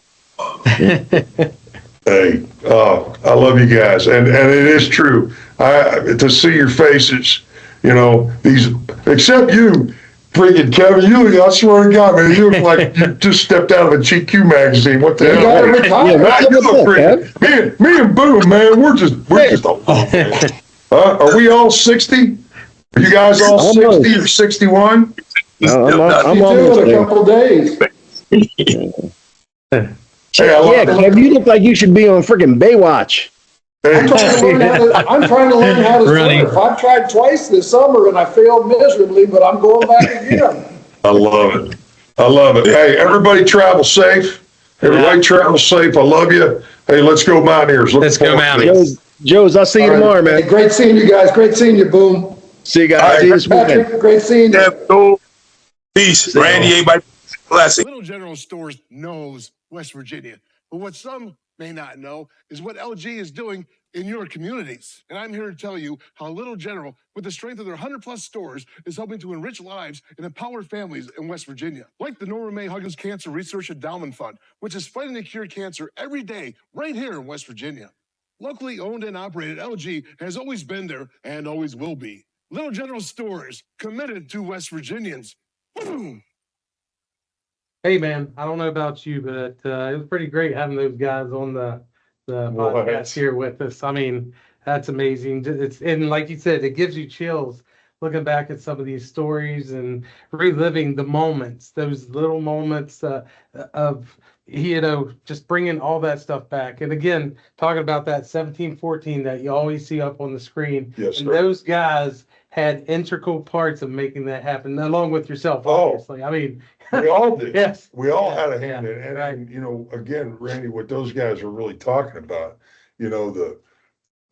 Hey, I love you guys, and it is true. To see your faces, these, except you, freaking Kevin, I swear to God, man, you look like you just stepped out of a GQ magazine. What the hell? You look freaking, me and Boom, man, we're just old, man. Are we all 60? Are you guys all 60 or 61? I'm You almost do in a there. couple days. Hey, I Yeah, love Kev, you look like you should be on freaking Baywatch. I'm trying to learn how to, I'm trying to learn how to Running. surf. I've tried twice this summer and I failed miserably, but I'm going back again. I love it. I love it. Hey, everybody travel safe. Everybody travel safe. I love you. Hey, let's go Mountaineers. Let's go Mounties. Joe's, I'll see you All right. tomorrow, Hey, man. great seeing you guys. Great seeing you, Boom. See you All guys. right. See you this weekend. Patrick, great seeing you. Yeah, so, peace. See you. Randy, everybody, blessing. Little General Stores knows West Virginia, but what some may not know is what LG is doing in your communities. And I'm here to tell you how Little General, with the strength of their 100-plus stores, is helping to enrich lives and empower families in West Virginia. Like the Norma May Huggins Cancer Research Endowment Fund, which is fighting to cure cancer every day right here in West Virginia. Locally owned and operated, LG has always been there and always will be. Little General Stores, committed to West Virginians. Boom! Hey man, I don't know about you, but it was pretty great having those guys on the What? podcast here with us. I mean, that's amazing. It's and like you said, it gives you chills looking back at some of these stories and reliving the moments, those little moments of just bringing all that stuff back. And again, talking about that 17-14 that you always see up on the screen. Yes, and sir. those guys had integral parts of making that happen, along with yourself, Oh. obviously. I mean, We all did. yes. We all Yeah, had a hand yeah, in it. right. And, you know, again, Randy, what those guys are really talking about, you know, the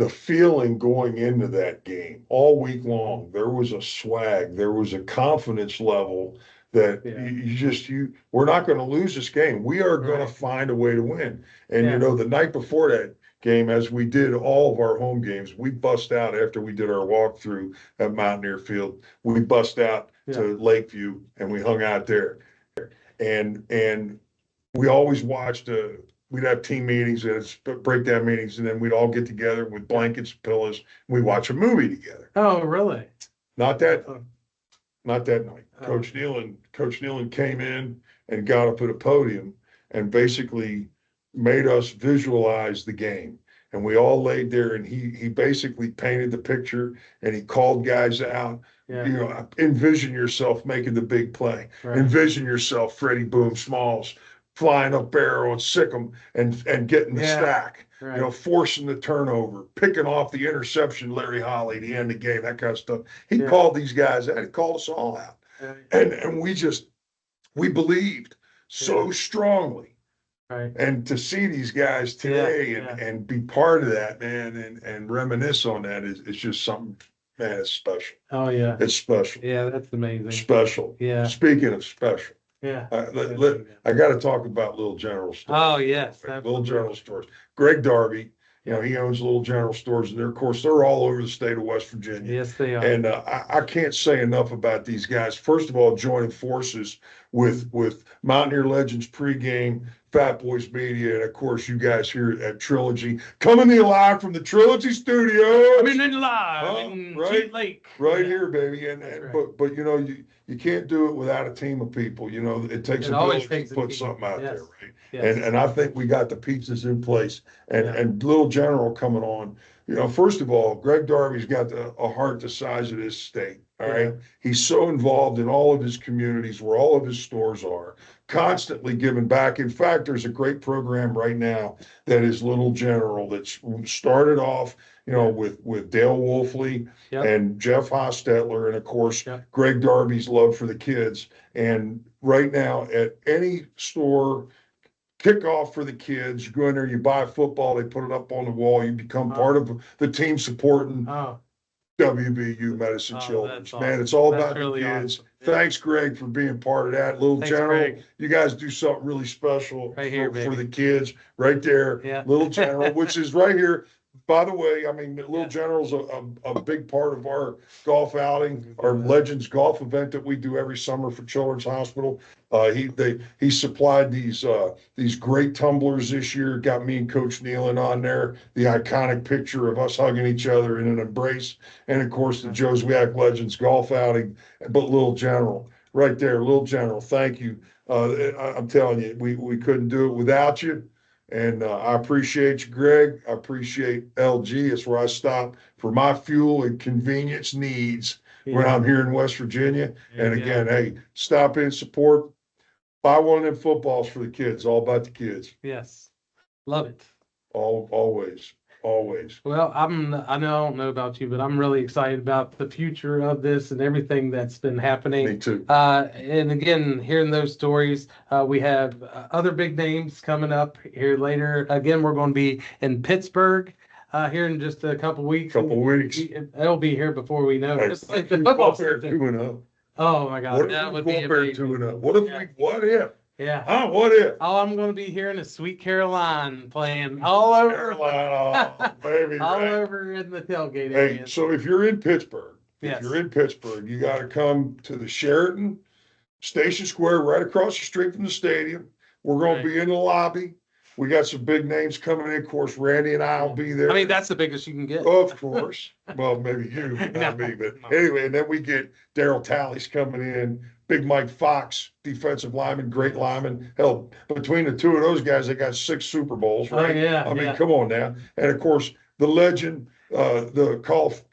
feeling going into that game all week long, there was a swag, there was a confidence level that Yeah. we're not going to lose this game. We are going Right. to find a way to win. And, Yeah. you know, the night before that game, as we did all of our home games, we bust out after we did our walkthrough at Mountaineer Field. We bust out to Lakeview and we hung out there. And we always watched, we'd have team meetings and it's breakdown meetings, and then we'd all get together with blankets, pillows, and we'd watch a movie together. Oh, really? Not that Oh. Not that night. Oh. Coach Nealon came in and got up at a podium and basically made us visualize the game. And we all laid there and he basically painted the picture and he called guys out. Yeah. You know, envision yourself making the big play. Right. Envision yourself, Freddie Boom Smalls, flying up barrel and sick 'em and getting the stack. Right. You know, forcing the turnover, picking off the interception, Larry Holly, the end of the game, that kind of stuff. He called these guys out. He called us all out. Yeah. And we believed so strongly. Right. And to see these guys today and be part of that, man, and reminisce on that is just something, man, it's special. Oh, yeah. It's special. Yeah, that's amazing. Special. Yeah. Speaking of special, Yeah. I got to talk about Little General Stores. Oh, yes. Little General Stores. Greg Darby, you know, he owns Little General Stores, and they're, of course, they're all over the state of West Virginia. Yes, they are. And I can't say enough about these guys. First of all, joining forces with Mountaineer Legends pregame, Fat Boys Media, and of course, you guys here at Trilogy, coming to you live from the Trilogy Studios. I mean, in live in Cheat Lake. Right here, baby. And right. but you know, you can't do it without a team of people. You know, it takes a village to put something out there, right? Yes. And I think we got the pieces in place. And Little General coming on. You know, first of all, Greg Darby's got a heart the size of this state. All right. He's so involved in all of his communities where all of his stores are, constantly giving back. In fact, there's a great program right now that is Little General that's started off, you know, with Dale Wolfley and Jeff Hostetler, and of course, Greg Darby's love for the kids. And right now, at any store, kickoff for the kids, you go in there, you buy a football, they put it up on the wall, you become part of the team supporting WVU Medicine Children's. Awesome. Man, it's all That's about really the kids. awesome. Yeah. Thanks, Greg, for being part of that. Little General, Greg. you guys do something really special Right here, for baby. the kids right there. Yeah. Little General, which is right here. By the way, I mean, Little General's a big part of our golf outing, our Legends golf event that we do every summer for Children's Hospital. He supplied these great tumblers this year. Got me and Coach Nealon on there. The iconic picture of us hugging each other in an embrace, and of course the Joswiak Legends golf outing. But Little General, right there, Little General. Thank you. I'm telling you, we couldn't do it without you. And I appreciate you, Greg. I appreciate LG. It's where I stop for my fuel and convenience needs when I'm here in West Virginia. And again, hey, stop in, support Buy one of them footballs for the kids. All about the kids. Yes. Love it. Always. Well, I know I don't know about you, but I'm really excited about the future of this and everything that's been happening. Me too. And again, hearing those stories, we have other big names coming up here later. Again, we're going to be in Pittsburgh here in just a couple weeks. It'll be here before we know it. It's like the football season. 2-0. Oh my God, What that if would we be go there amazing. 2-0? What if Yeah. what if? Yeah. Huh? What if? Oh, I'm going to be hearing a Sweet Caroline playing all over. Carolina, oh, baby, all right. over in the tailgate Hey, area. so if you're in Pittsburgh, Yes. you got to come to the Sheraton Station Square, right across the street from the stadium. We're going Right. to be in the lobby. We got some big names coming in. Of course, Randy and I will be there. I mean, that's the biggest you can get. Of course. Well, maybe you, but not No, me. But no. anyway, and then we get Daryl Tallies coming in, Big Mike Fox, defensive lineman, great lineman. Hell, between the two of those guys, they got 6 Super Bowls, Oh, right? yeah, I mean, yeah. come on now. And of course, the legend, the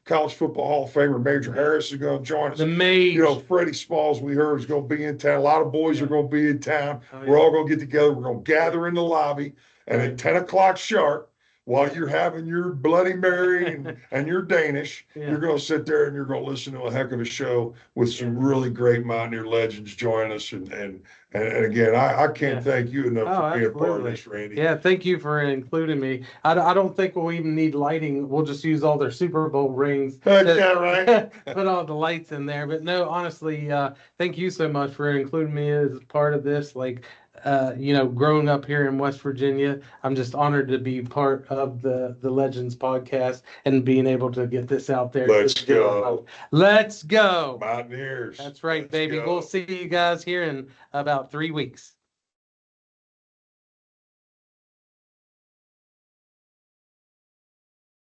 College Football Hall of Famer, Major Harris, is going to join us. The Mage. You know, Freddie Smalls, we heard, is going to be in town. A lot of boys are going to be in town. Oh, We're yeah. all going to get together. We're going to gather in the lobby. And at 10 o'clock sharp, while you're having your Bloody Mary and your Danish, Yeah. you're going to sit there and you're going to listen to a heck of a show with some really great Mountaineer legends join us. And again, I can't Yeah. thank you enough Oh, for being a part of absolutely. this, Randy. Yeah, thank you for including me. I don't think we'll even need lighting. We'll just use all their Super Bowl rings. Heck yeah, right? Put all the lights in there. But no, honestly, thank you so much for including me as part of this. Like, growing up here in West Virginia, I'm just honored to be part of the Legends podcast and being able to get this out there. Let's go. Let's go. Mountaineers. That's right, Let's baby. go. We'll see you guys here in about 3 weeks.